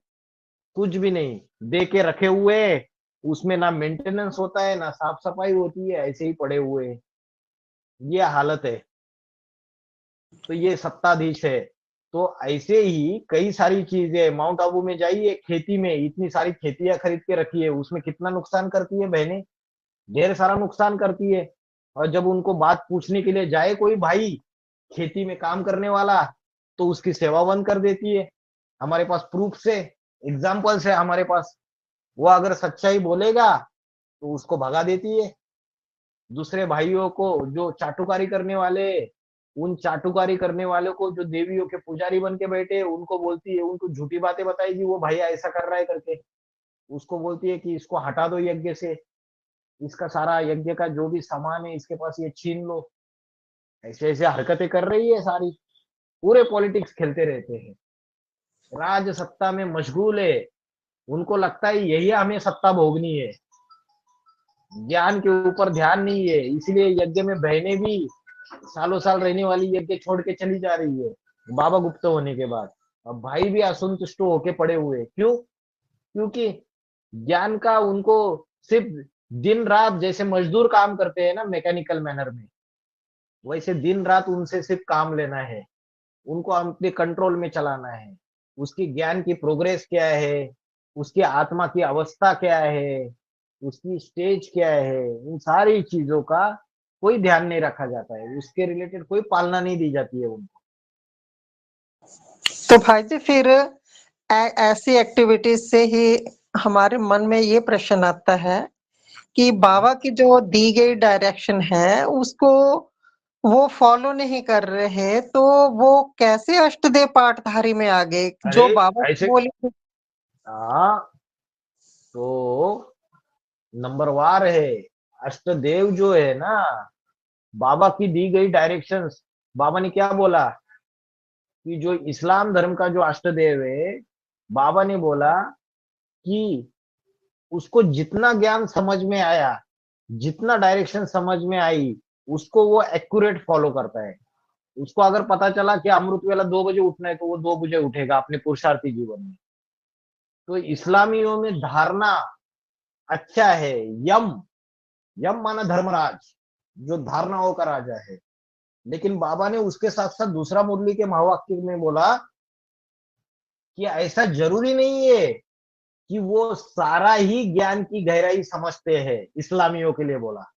कुछ भी नहीं, दे के रखे हुए, उसमें ना मेंटेनेंस होता है ना साफ सफाई होती है, ऐसे ही पड़े हुए। ये हालत है। तो ये सत्ताधीश है। तो ऐसे ही कई सारी चीजें, माउंट आबू में जाइए, खेती में इतनी सारी खेतियां खरीद के रखी है, उसमें कितना नुकसान करती है बहनें, ढेर सारा नुकसान करती है। और जब उनको बात पूछने के लिए जाए कोई भाई खेती में काम करने वाला, तो उसकी सेवा बंद कर देती है। हमारे पास प्रूफ से, एग्जाम्पल्स है हमारे पास। वो अगर सच्चाई बोलेगा तो उसको भगा देती है। दूसरे भाइयों को जो चाटुकारी करने वाले, उन चाटुकारी करने वालों को जो देवियों के पुजारी बन के बैठे, उनको बोलती है, उनको झूठी बातें बताएगी, वो भाई ऐसा कर रहा है करके, उसको बोलती है कि इसको हटा दो यज्ञ से, इसका सारा यज्ञ का जो भी सामान है इसके पास ये छीन लो। ऐसे ऐसे हरकतें कर रही है सारी, पूरे पॉलिटिक्स खेलते रहते हैं, राज सत्ता में मशगूल है। उनको लगता है यही हमें सत्ता भोगनी है, ज्ञान के ऊपर ध्यान नहीं है। इसलिए यज्ञ में बहनें भी सालों साल रहने वाली यज्ञ छोड़ के चली जा रही है बाबा गुप्त होने के बाद। अब भाई भी असंतुष्ट होके पड़े हुए। क्यों? क्योंकि ज्ञान का उनको सिर्फ दिन रात, जैसे मजदूर काम करते हैं ना मैकेनिकल मैनर में, वैसे दिन रात उनसे सिर्फ काम लेना है, उनको अपने कंट्रोल में चलाना है। उसकी ज्ञान की प्रोग्रेस क्या है, उसकी आत्मा की अवस्था क्या है, उसकी स्टेज क्या है, इन सारी चीजों का कोई ध्यान नहीं रखा जाता है, उसके रिलेटेड कोई पालना नहीं दी जाती है उनको। तो भाई जी फिर ऐसी एक्टिविटीज से ही हमारे मन में ये प्रश्न आता है कि बाबा की जो दी गई डायरेक्शन है उसको वो फॉलो नहीं कर रहे, तो वो कैसे अष्टदेव पाठधारी में आ गए जो बाबा ऐसे बोले? तो नंबरवार है अष्टदेव जो है ना, बाबा की दी गई डायरेक्शंस। बाबा ने क्या बोला कि जो इस्लाम धर्म का जो अष्टदेव है, बाबा ने बोला कि उसको जितना ज्ञान समझ में आया जितना डायरेक्शन समझ में आई उसको वो एक्यूरेट फॉलो करता है। उसको अगर पता चला कि अमृत वेला 2 बजे उठना है तो वो 2 बजे उठेगा अपने पुरुषार्थी जीवन में। तो इस्लामियों में धारणा अच्छा है। यम यम माना धर्मराज, जो धारणाओं का राजा है। लेकिन बाबा ने उसके साथ साथ दूसरा मुरली के महावाक्य में बोला कि ऐसा जरूरी नहीं है कि वो सारा ही ज्ञान की गहराई समझते हैं। इस्लामियों के लिए बोला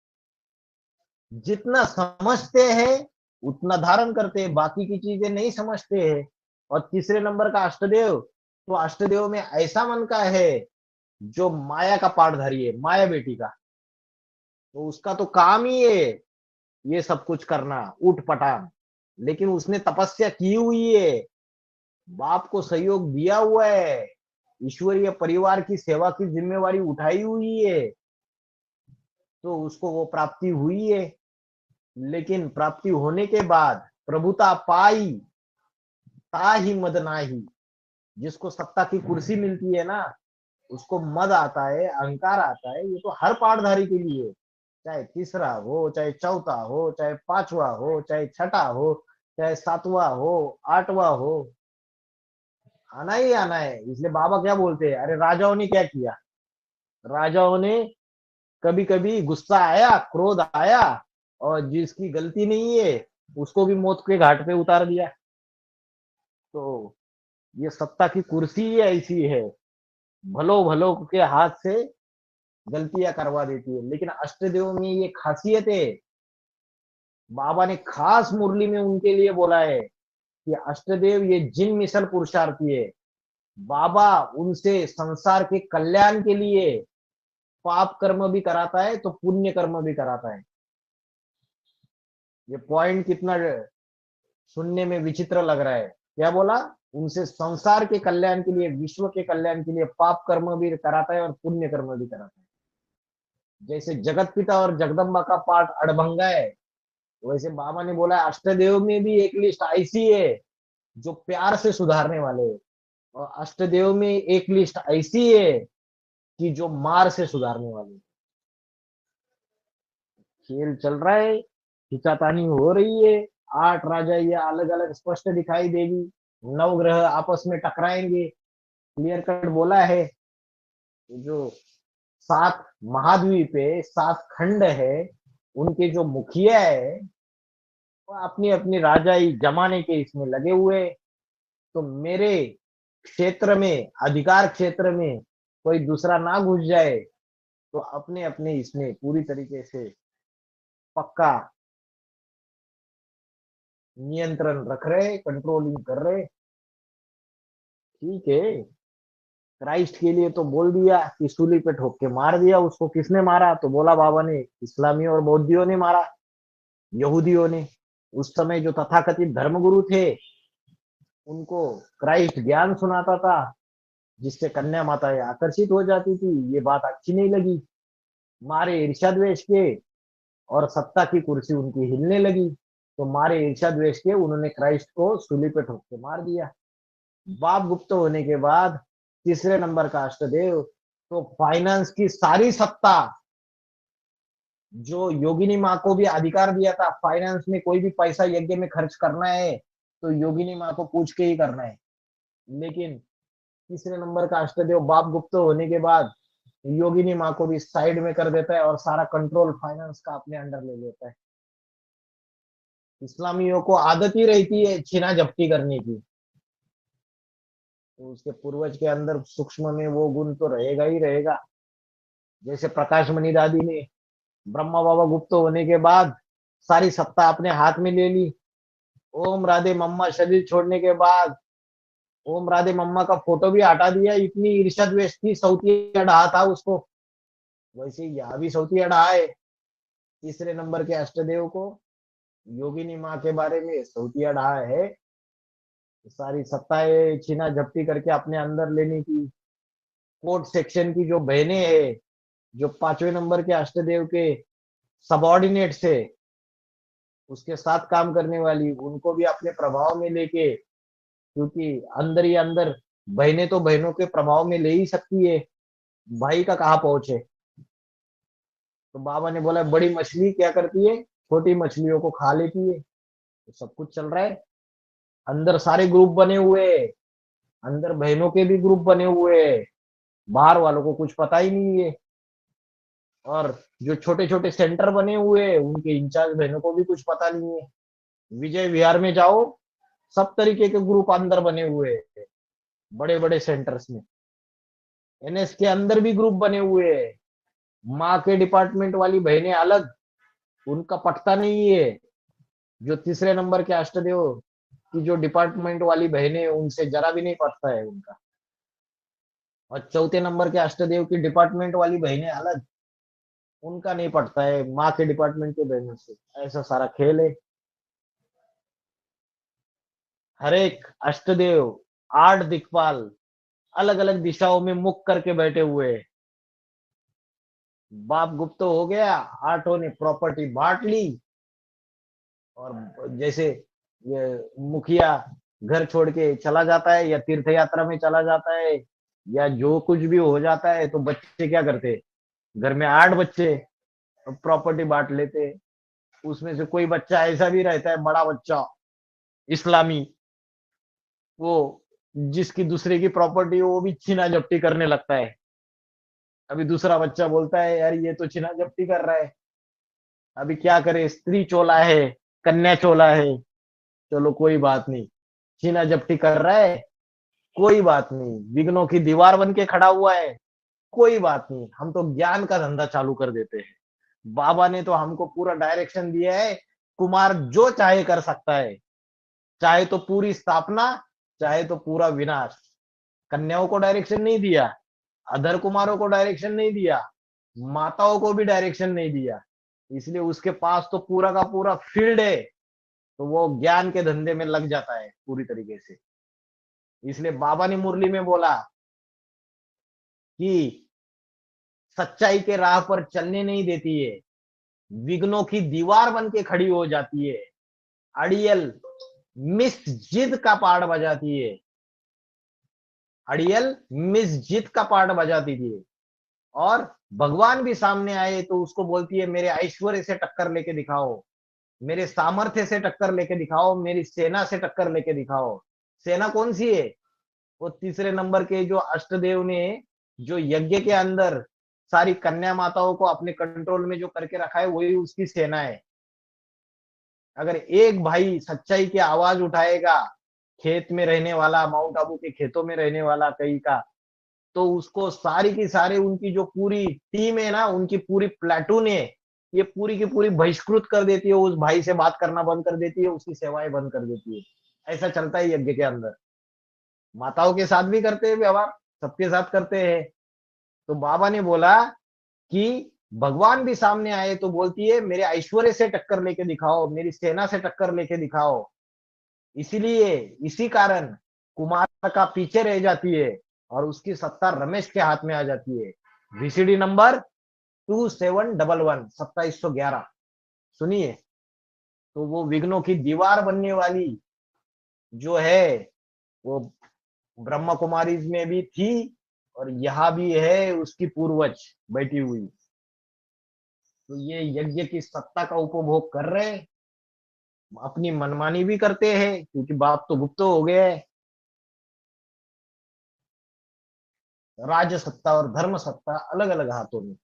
जितना समझते हैं उतना धारण करते हैं, बाकी की चीजें नहीं समझते हैं। और तीसरे नंबर का अष्टदेव, तो अष्टदेव में ऐसा मन का है जो माया का पाठधारी है, माया बेटी का। तो उसका तो काम ही है ये सब कुछ करना, उठ पटांग। लेकिन उसने तपस्या की हुई है, बाप को सहयोग दिया हुआ है, ईश्वरीय परिवार की सेवा की जिम्मेवारी उठाई हुई है, तो उसको वो प्राप्ति हुई है। लेकिन प्राप्ति होने के बाद प्रभुता पाई ताहि मद नाही, जिसको सत्ता की कुर्सी मिलती है ना, उसको मद आता है, अहंकार आता है। ये तो हर पाठधारी के लिए, चाहे तीसरा हो, चाहे चौथा हो, चाहे पांचवा हो, चाहे छठा हो, चाहे सातवां हो, आठवां हो, आना ही आना है। इसलिए बाबा क्या बोलते हैं, अरे राजाओं ने क्या किया, राजाओं ने कभी कभी गुस्सा आया, क्रोध आया, और जिसकी गलती नहीं है उसको भी मौत के घाट पे उतार दिया। तो ये सत्ता की कुर्सी ही ऐसी है, भलो भलो के हाथ से गलतियां करवा देती है। लेकिन अष्टदेव में ये खासियत है, बाबा ने खास मुरली में उनके लिए बोला है कि अष्टदेव ये जिन मिशन पुरुषार्थी है, बाबा उनसे संसार के कल्याण के लिए पाप कर्म भी कराता है तो पुण्य कर्म भी कराता है। ये पॉइंट कितना सुनने में विचित्र लग रहा है। क्या बोला, उनसे संसार के कल्याण के लिए, विश्व के कल्याण के लिए पाप कर्म भी कराता है और पुण्य कर्म भी कराता है। जैसे जगत पिता और जगदम्बा का पाठ अड़भंगा है, वैसे बाबा ने बोला अष्टदेव में भी एक लिस्ट ऐसी है जो प्यार से सुधारने वाले है, और अष्टदेव में एक लिस्ट ऐसी है कि जो मार से सुधारने वाले है। खेल चल रहा है, खिंचातानी हो रही है, 8 राजा ये अलग अलग स्पष्ट दिखाई देगी, 9 ग्रह आपस में टकराएंगे, क्लियर कट बोला है। जो 7 महाद्वीप है, 7 खंड है, उनके जो मुखिया है वो अपनी अपनी राजाई जमाने के इसमें लगे हुए। तो मेरे क्षेत्र में, अधिकार क्षेत्र में कोई दूसरा ना घुस जाए, तो अपने अपने इसमें पूरी तरीके से पक्का नियंत्रण रख रहे, कंट्रोलिंग कर रहे। ठीक है, क्राइस्ट के लिए तो बोल दिया कि सूली पे ठोक के मार दिया। उसको किसने मारा, तो बोला बाबा ने इस्लामियों और बौद्धियों ने मारा, यहूदियों ने। उस समय जो तथाकथित धर्मगुरु थे उनको क्राइस्ट ज्ञान सुनाता था, जिससे कन्या माताएं आकर्षित हो जाती थी। ये बात अच्छी नहीं लगी, मारे ईर्ष्या द्वेष के, और सत्ता की कुर्सी उनकी हिलने लगी। तो मारे ईर्ष्या द्वेष के उन्होंने क्राइस्ट को सूली पे ठोक के मार दिया। बाप गुप्त होने के बाद तीसरे नंबर का अष्टदेव, तो फाइनेंस की सारी सत्ता, जो योगिनी माँ को भी अधिकार दिया था, फाइनेंस में कोई भी पैसा यज्ञ में खर्च करना है तो योगिनी माँ को पूछ के ही करना है। लेकिन तीसरे नंबर का अष्टदेव बाप गुप्त होने के बाद योगिनी माँ को भी साइड में कर देता है और सारा कंट्रोल फाइनेंस का अपने अंडर ले लेता है। इस्लामियों को आदत ही रहती है छीना झपटी करने की, तो उसके पूर्वज के अंदर सूक्ष्म में वो गुण तो रहेगा ही रहेगा। जैसे प्रकाश मणि दादी ने ब्रह्मा बाबा गुप्त होने के बाद सारी सत्ता अपने हाथ में ले ली। ओम राधे मम्मा शरीर छोड़ने के बाद ओम राधे मम्मा का फोटो भी हटा दिया। इतनी ईर्ष्या द्वेष थी, सौती अढ़ा था उसको। वैसे यहाँ भी सौती अढ़ा है। तीसरे नंबर के अष्टदेव को योगिनी माँ के बारे में सौती अढ़ा है, सारी सत्ताएं छीना झपटी करके अपने अंदर लेने की। कोर्ट सेक्शन की जो बहनें हैं, जो 5वें नंबर के अष्टदेव के सबऑर्डिनेट से उसके साथ काम करने वाली, उनको भी अपने प्रभाव में लेके, क्योंकि अंदर ही अंदर बहनें तो बहनों के प्रभाव में ले ही सकती है, भाई का कहाँ पहुंचे। तो बाबा ने बोला बड़ी मछली क्या करती है, छोटी मछलियों को खा लेती है। तो सब कुछ चल रहा है, अंदर सारे ग्रुप बने हुए, अंदर बहनों के भी ग्रुप बने हुए, बाहर वालों को कुछ पता ही नहीं है। और जो छोटे छोटे सेंटर बने हुए उनके इंचार्ज बहनों को भी कुछ पता नहीं है। विजय विहार में जाओ, सब तरीके के ग्रुप अंदर बने हुए हैं, बड़े बड़े सेंटर्स में। एनएस के अंदर भी ग्रुप बने हुए हैं। माँ के डिपार्टमेंट वाली बहनें अलग, उनका पटता नहीं है। जो तीसरे नंबर के अष्टदेव की जो डिपार्टमेंट वाली बहनें, उनसे जरा भी नहीं पटता है उनका। और चौथे नंबर के अष्टदेव की डिपार्टमेंट वाली बहनें अलग, उनका नहीं पटता है माँ के डिपार्टमेंट के बहनों से। ऐसा सारा खेल है। हर एक अष्टदेव 8 दिक्पाल अलग अलग दिशाओं में मुख करके बैठे हुए हैं। बाप गुप्त हो गया, 8 ने प्रॉपर्टी बांट ली। और जैसे ये मुखिया घर छोड़ के चला जाता है या तीर्थ यात्रा में चला जाता है या जो कुछ भी हो जाता है, तो बच्चे क्या करते हैं, घर में 8 बच्चे प्रॉपर्टी बांट लेते हैं। उसमें से कोई बच्चा ऐसा भी रहता है, बड़ा बच्चा इस्लामी, वो जिसकी दूसरे की प्रॉपर्टी वो भी छीना झपटी करने लगता है। अभी दूसरा बच्चा बोलता है यार ये तो छीना झपटी कर रहा है, अभी क्या करे, स्त्री चोला है, कन्या चोला है, चलो कोई बात नहीं, छीना झपटी कर रहा है, कोई बात नहीं, विघ्नों की दीवार बन के खड़ा हुआ है, कोई बात नहीं, हम तो ज्ञान का धंधा चालू कर देते हैं। बाबा ने तो हमको पूरा डायरेक्शन दिया है, कुमार जो चाहे कर सकता है, चाहे तो पूरी स्थापना, चाहे तो पूरा विनाश। कन्याओं को डायरेक्शन नहीं दिया, अधर कुमारों को डायरेक्शन नहीं दिया, माताओं को भी डायरेक्शन नहीं दिया। इसलिए उसके पास तो पूरा का पूरा फील्ड है, तो वो ज्ञान के धंधे में लग जाता है पूरी तरीके से। इसलिए बाबा ने मुरली में बोला कि सच्चाई के राह पर चलने नहीं देती है, विघ्नों की दीवार बन के खड़ी हो जाती है, अड़ियल मिस जिद का पार्ट बजाती है, अड़ियल मिस जिद का पार्ट बजाती थी। और भगवान भी सामने आए तो उसको बोलती है मेरे ऐश्वर्य से टक्कर लेके दिखाओ, मेरे सामर्थ्य से टक्कर लेके दिखाओ, मेरी सेना से टक्कर लेके दिखाओ। सेना कौन सी है, वो तीसरे नंबर के जो अष्टदेव ने जो यज्ञ के अंदर सारी कन्या माताओं को अपने कंट्रोल में जो करके रखा है, वही उसकी सेना है। अगर एक भाई सच्चाई की आवाज उठाएगा, खेत में रहने वाला, माउंट आबू के खेतों में रहने वाला कहीं का, तो उसको सारी की सारी उनकी जो पूरी टीम है ना, उनकी पूरी प्लाटून है, ये पूरी की पूरी बहिष्कृत कर देती है, उस भाई से बात करना बंद कर देती है, उसकी सेवाएं बंद कर देती है। ऐसा चलता है यज्ञ के अंदर। माताओं के साथ भी करते हैं व्यवहार, सबके साथ करते हैं। तो बाबा ने बोला कि भगवान भी सामने आए तो बोलती है मेरे ऐश्वर्य से टक्कर लेके दिखाओ, मेरी सेना से टक्कर लेके दिखाओ। इसीलिए इसी कारण कुमार का पीछे रह जाती है और उसकी सत्ता रमेश के हाथ में आ जाती है। VCD नंबर 2711 2711 सुनिए। तो वो विघ्नों की दीवार बनने वाली जो है, वो ब्रह्मा कुमारी में भी थी और यहाँ भी है, उसकी पूर्वज बैठी हुई। तो ये यज्ञ की सत्ता का उपभोग कर रहे हैं, अपनी मनमानी भी करते हैं, क्योंकि बाप तो गुप्त हो गए है। राज सत्ता और धर्म सत्ता अलग अलग हाथों में।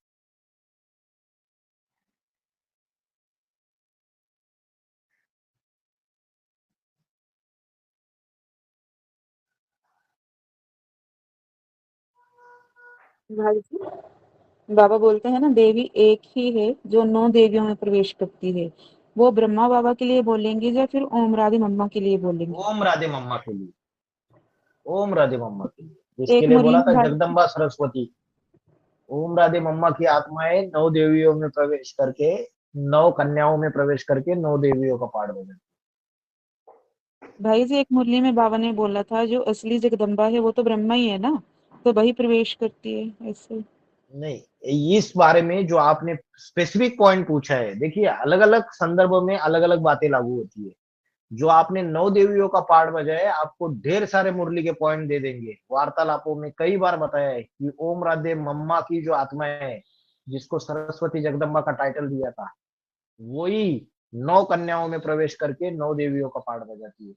भाई जी, बाबा बोलते हैं ना देवी एक ही है जो 9 देवियों में प्रवेश करती है। वो ब्रह्मा बाबा के लिए बोलेंगे या फिर ओम राधे मम्मा के लिए बोलेंगे? ओम राधे मम्मा के लिए, ओम राधे मम्मा के लिए, जिसके एक लिए मुरली बोला में था भाई जगदम्बा सरस्वती। ओम राधे मम्मा की आत्माएं 9 देवियों में प्रवेश करके, 9 कन्याओं में प्रवेश करके 9 देवियों का पाठ बजा। भाई जी, एक मुरली में बाबा ने बोला था जो असली जगदम्बा है वो तो ब्रह्मा ही है ना, तो वही प्रवेश करती है ऐसे। नहीं, इस बारे में जो आपने स्पेसिफिक पॉइंट पूछा है, देखिए अलग अलग संदर्भ में अलग अलग बातें लागू होती है। जो आपने 9 देवियों का पाठ बजाया, आपको ढेर सारे मुरली के पॉइंट दे देंगे। वार्तालापों में कई बार बताया है कि ओम राधे मम्मा की जो आत्माएं है जिसको सरस्वती जगदम्बा का टाइटल दिया था, वही 9 कन्याओं में प्रवेश करके 9 देवियों का पाठ बजाती है।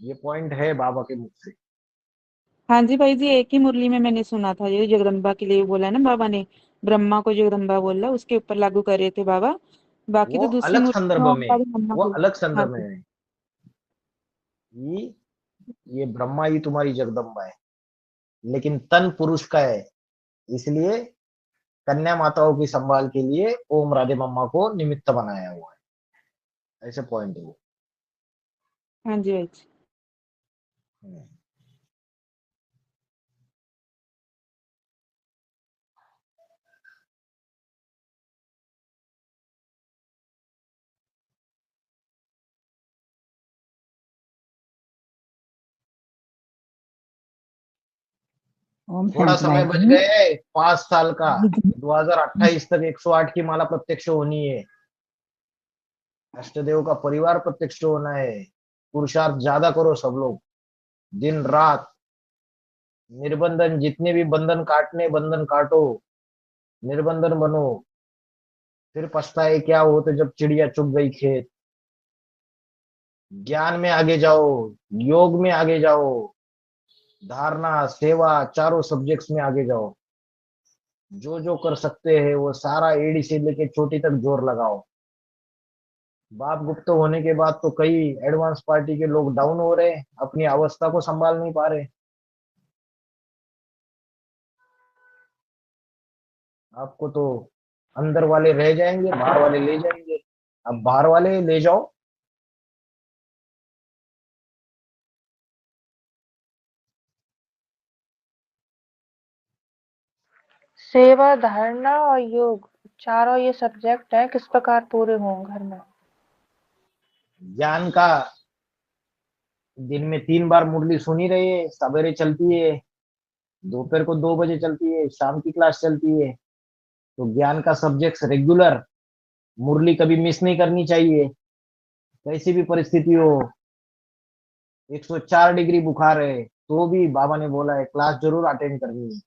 ये पॉइंट है बाबा के मुख से। हाँ जी भाई जी, एक ही मुरली में मैंने सुना था, ये जगदम्बा के लिए बोला ना बाबा ने, ब्रह्मा को जगदम्बा बोला, उसके ऊपर लागू कर रहे थे बाबा। बाकी वो तो दूसरी अलग मुरली संदर्भ में में, ओमकार मम्मा वो बोल। अलग हाँ संदर्भ जी। में है कि ये ब्रह्मा ही तुम्हारी जगदम्बा है, लेकिन तन पुरुष का है, इसलिए कन्या माताओं की संभाल के लिए ओम राधे मम्मा को निमित्त बनाया हुआ है। ऐसे पॉइंट है वो। हाँ जी भाई जी। ओम थोड़ा शांति समय भाई बच जी। गया है, 5 साल का। 2028 तक 108 की माला प्रत्यक्ष होनी है। अष्टदेव का परिवार प्रत्यक्ष होना है। पुरुषार्थ ज्यादा करो सब लोग, दिन रात निर्बंधन, जितने भी बंधन काटने बंधन काटो, निर्बंधन बनो। फिर पछताए क्या हो तो जब चिड़िया चुग गई खेत। ज्ञान में आगे जाओ, योग में आगे जाओ, धारणा सेवा चारों सब्जेक्ट्स में आगे जाओ। जो जो कर सकते हैं वो सारा एड़ी से लेके चोटी तक जोर लगाओ। बाप गुप्त होने के बाद तो कई एडवांस पार्टी के लोग डाउन हो रहे हैं, अपनी अवस्था को संभाल नहीं पा रहे। आपको तो अंदर वाले रह जाएंगे, बाहर वाले ले जाएंगे। अब बाहर वाले ले जाओ। सेवा, धारणा और योग, चारों ये सब्जेक्ट है, किस प्रकार पूरे हों घर में? ज्ञान का दिन में 3 बार मुरली सुनी रही है, सवेरे चलती है, दोपहर को 2 बजे चलती है, शाम की क्लास चलती है। तो ज्ञान का सब्जेक्ट रेगुलर, मुरली कभी मिस नहीं करनी चाहिए। कैसी भी परिस्थिति हो, 104 डिग्री बुखार है तो भी बाबा ने बोला है क्लास जरूर अटेंड करनी है।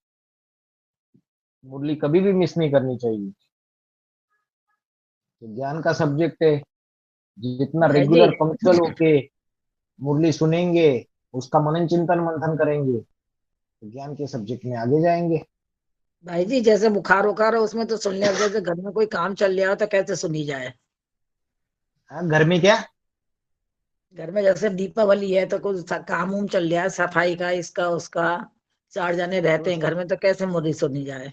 मुरली कभी भी मिस नहीं करनी चाहिए। तो ज्ञान का सब्जेक्ट है, जितना भाई जी, रेगुलर पंक्चुअल होके मुरली सुनेंगे, उसका मनन चिंतन मंथन करेंगे, तो ज्ञान के सब्जेक्ट में आगे जाएंगे। भाई जी, जैसे बुखार उखार है उसमें तो सुन लिया, जैसे घर में कोई काम चल रहा हो तो कैसे सुनी जाए? हाँ, घर में क्या? घर में जैसे दीपावली है तो कुछ काम उम चल रहा है, सफाई का, इसका उसका, 4 जने रहते हैं घर में, तो कैसे मुरली सुनी जाए?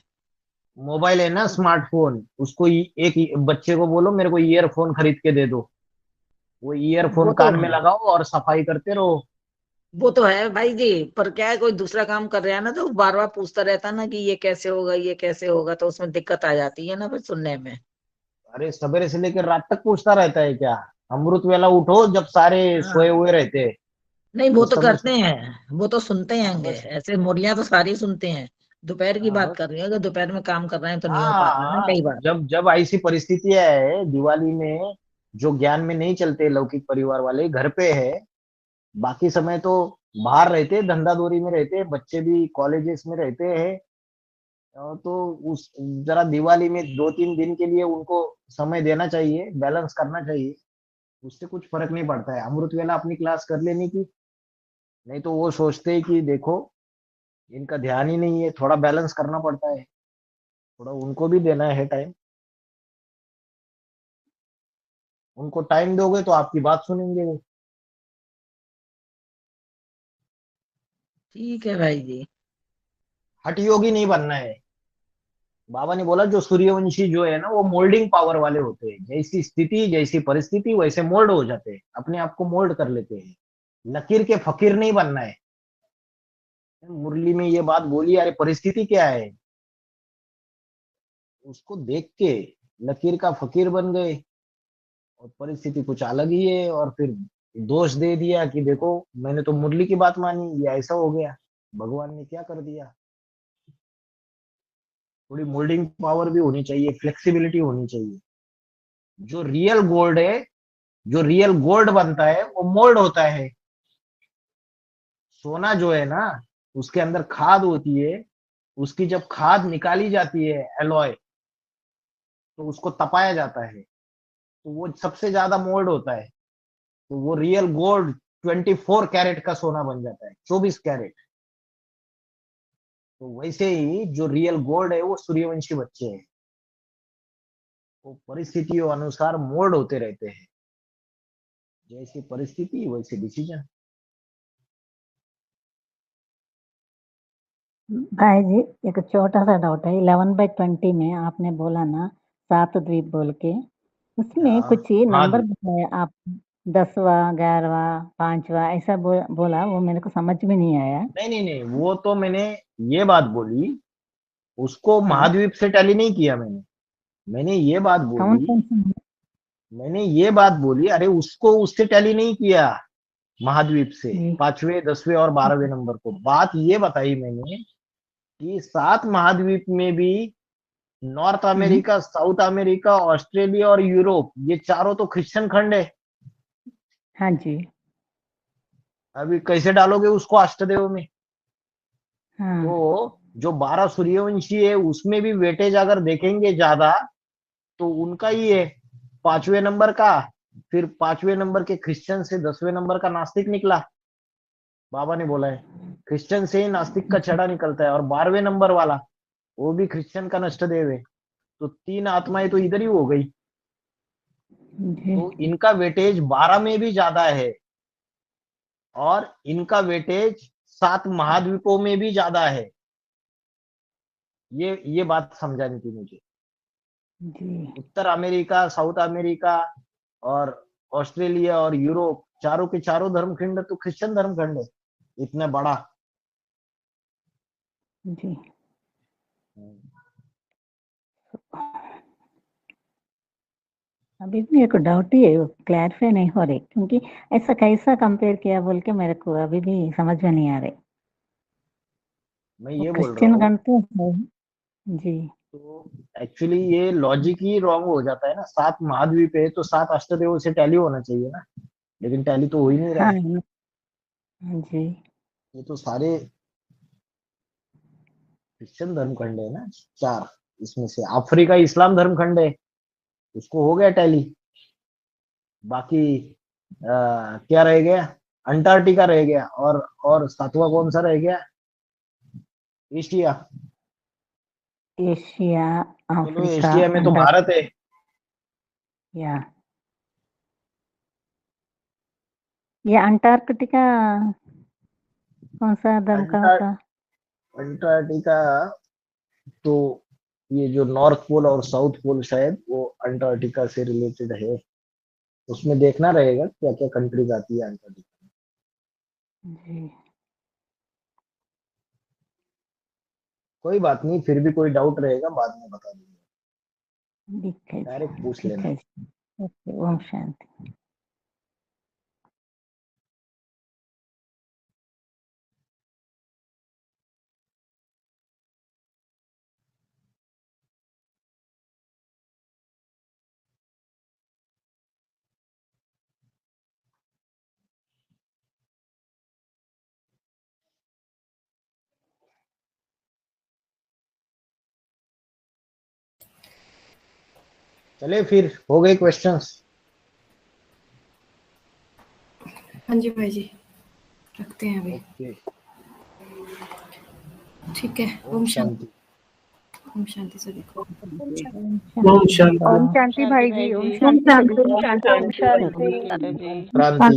मोबाइल है ना, स्मार्टफोन, उसको एक बच्चे को बोलो मेरे को ईयरफोन खरीद के दे दो, वो ईयरफोन वो तो कान में है, लगाओ और सफाई करते रहो। वो तो है भाई जी, पर क्या है, कोई दूसरा काम कर रहा है ना तो बार बार पूछता रहता ना कि ये कैसे होगा, ये कैसे होगा, तो उसमें दिक्कत आ जाती है ना फिर सुनने में। अरे सवेरे से लेकर रात तक पूछता रहता है क्या? अमृत वेला उठो जब सारे सोए हाँ, हुए रहते हैं, नहीं वो उस तो समय करते हैं, वो तो सुनते हैं होंगे, बस। ऐसे मुरलियां तो सारी सुनते हैं। दोपहर की हाँ बात बस। कर रही है, अगर दोपहर में काम कर रहे हैं तो नहीं हो पाता ना हाँ, कई बार। जब जब ऐसी परिस्थितियां है दिवाली में, जो ज्ञान में नहीं चलते लौकिक परिवार वाले घर पे है, बाकी समय तो बाहर रहते, धंधा दौरी में रहते, बच्चे भी कॉलेजेस में रहते हैं। तो उस जरा दिवाली में 2-3 दिन के लिए उनको समय देना चाहिए, बैलेंस करना चाहिए। उससे कुछ फर्क नहीं पड़ता है, अमृत वेला अपनी क्लास कर लेने की। नहीं तो वो सोचते हैं कि देखो इनका ध्यान ही नहीं है, थोड़ा बैलेंस करना पड़ता है, थोड़ा उनको भी देना है टाइम। उनको टाइम दोगे तो आपकी बात सुनेंगे वो। ठीक है भाई जी। हठ योगी नहीं बनना है। बाबा ने बोला जो सूर्यवंशी जो है ना, वो मोल्डिंग पावर वाले होते हैं, जैसी स्थिति जैसी परिस्थिति वैसे मोल्ड हो जाते हैं, अपने आप को मोल्ड कर लेते हैं। लकीर के फकीर नहीं बनना है। मुरली में ये बात बोली, अरे परिस्थिति क्या है, उसको देख के लकीर का फकीर बन गए, और परिस्थिति कुछ अलग ही है, और फिर दोष दे दिया कि देखो मैंने तो मुरली की बात मानी, ये ऐसा हो गया, भगवान ने क्या कर दिया। थोड़ी मोल्डिंग पावर भी होनी चाहिए, फ्लेक्सिबिलिटी होनी चाहिए। जो रियल गोल्ड है, जो रियल गोल्ड बनता है वो मोल्ड होता है। सोना जो है ना, उसके अंदर खाद होती है, उसकी जब खाद निकाली जाती है एलॉय, तो उसको तपाया जाता है, तो वो सबसे ज्यादा मोल्ड होता है, तो वो रियल गोल्ड 24 कैरेट का सोना बन जाता है, 24 कैरेट। तो वैसे ही जो रियल गोल्ड है वो सूर्यवंशी बच्चे हैं, वो परिस्थितियों अनुसार मोल्ड होते रहते हैं, जैसी परिस्थिति वैसे डिसीजन। भाई जी एक छोटा सा डाउट है, 11/20 में आपने बोला ना 7 द्वीप बोल के, उसमें कुछ ये नंबर बताया आप, 10वां 11वां 5वां ऐसा बोला, वो मेरे को समझ में नहीं आया। नहीं, वो तो मैंने ये बात बोली, उसको महाद्वीप से टैली नहीं किया मैंने ये बात बोली, मैंने ये बात बोली, अरे उसको उससे टैली नहीं किया महाद्वीप से, 5वें 10वें और 12वें नंबर को। बात ये बताई मैंने कि 7 महाद्वीप में भी north America, south America, Australia और यूरोप, ये चारों तो क्रिश्चियन खंड है। हाँ जी। अभी कैसे डालोगे उसको अष्टदेव में? हाँ। तो जो 12 सूर्यवंशी है उसमें भी वेटेज अगर देखेंगे ज्यादा तो उनका ही है 5वें नंबर का, फिर 5वें नंबर के क्रिश्चियन से 10वें नंबर का नास्तिक निकला। बाबा ने बोला है क्रिश्चियन से ही नास्तिक का छड़ा निकलता है, और 12वें नंबर वाला वो भी क्रिश्चियन का नष्टदेव है, तो 3 आत्माएं तो इधर ही हो गई। तो इनका वेटेज 12 में भी ज्यादा है, और इनका वेटेज 7 महाद्वीपों में भी ज्यादा है। ये बात समझानी थी मुझे। उत्तर अमेरिका, साउथ अमेरिका और ऑस्ट्रेलिया और यूरोप, चारों के चारों धर्मखंड तो क्रिश्चियन धर्मखंड है, इतना बड़ा। जी। अभी भी मेरे को डाउट ही है, क्लैरिफाई नहीं हो रही, क्योंकि ऐसा कैसा कंपेयर किया बोल के मेरे को अभी भी समझ में नहीं आ रही। मैं ये बोल क्रिश्चियन रहा गण तो है जी। तो एक्चुअली ये लॉजिक ही रॉन्ग हो जाता है ना। 7 महाद्वीप है तो 7 अष्टदेव से टैली होना चाहिए ना, लेकिन टैली तो हो ही नहीं रहा है। हाँ जी। ये तो सारे क्रिश्चियन धर्मखंड है ना, 4 इसमें से। अफ्रीका इस्लाम धर्मखंड है, उसको हो गया टैली। बाकी क्या रह गया? अंटार्कटिका रह गया, और 7वां कौन सा रह गया? एशिया। एशिया, अफ्रीका, एशिया में तो भारत है। या ये अंटार्कटिका कौन सा धर्म का होता? अंटार्कटिका तो ये जो नॉर्थ पोल और साउथ पोल शायद वो अंटार्कटिका से रिलेटेड है, उसमें देखना रहेगा क्या क्या कंट्रीज आती है अंटार्कटिका जी। कोई बात नहीं, फिर भी कोई डाउट रहेगा बाद में बता दूंगा, ठीक है, डायरेक्ट पूछ लेना। ओके, ओम शांति। चले फिर, हो गए क्वेश्चंस? हाँ जी भाई जी, रखते हैं अभी। ठीक है। ओम शांति। ओम शांति सभी को। ओम शांति भाई जी। ओम शांति।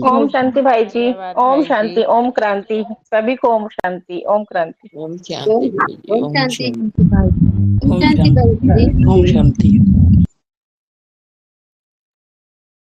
ओम शांति भाई जी। ओम शांति। ओम क्रांति सभी को। ओम शांति। ओम क्रांति। ओम शांति। ओम शांति। ओम शांति।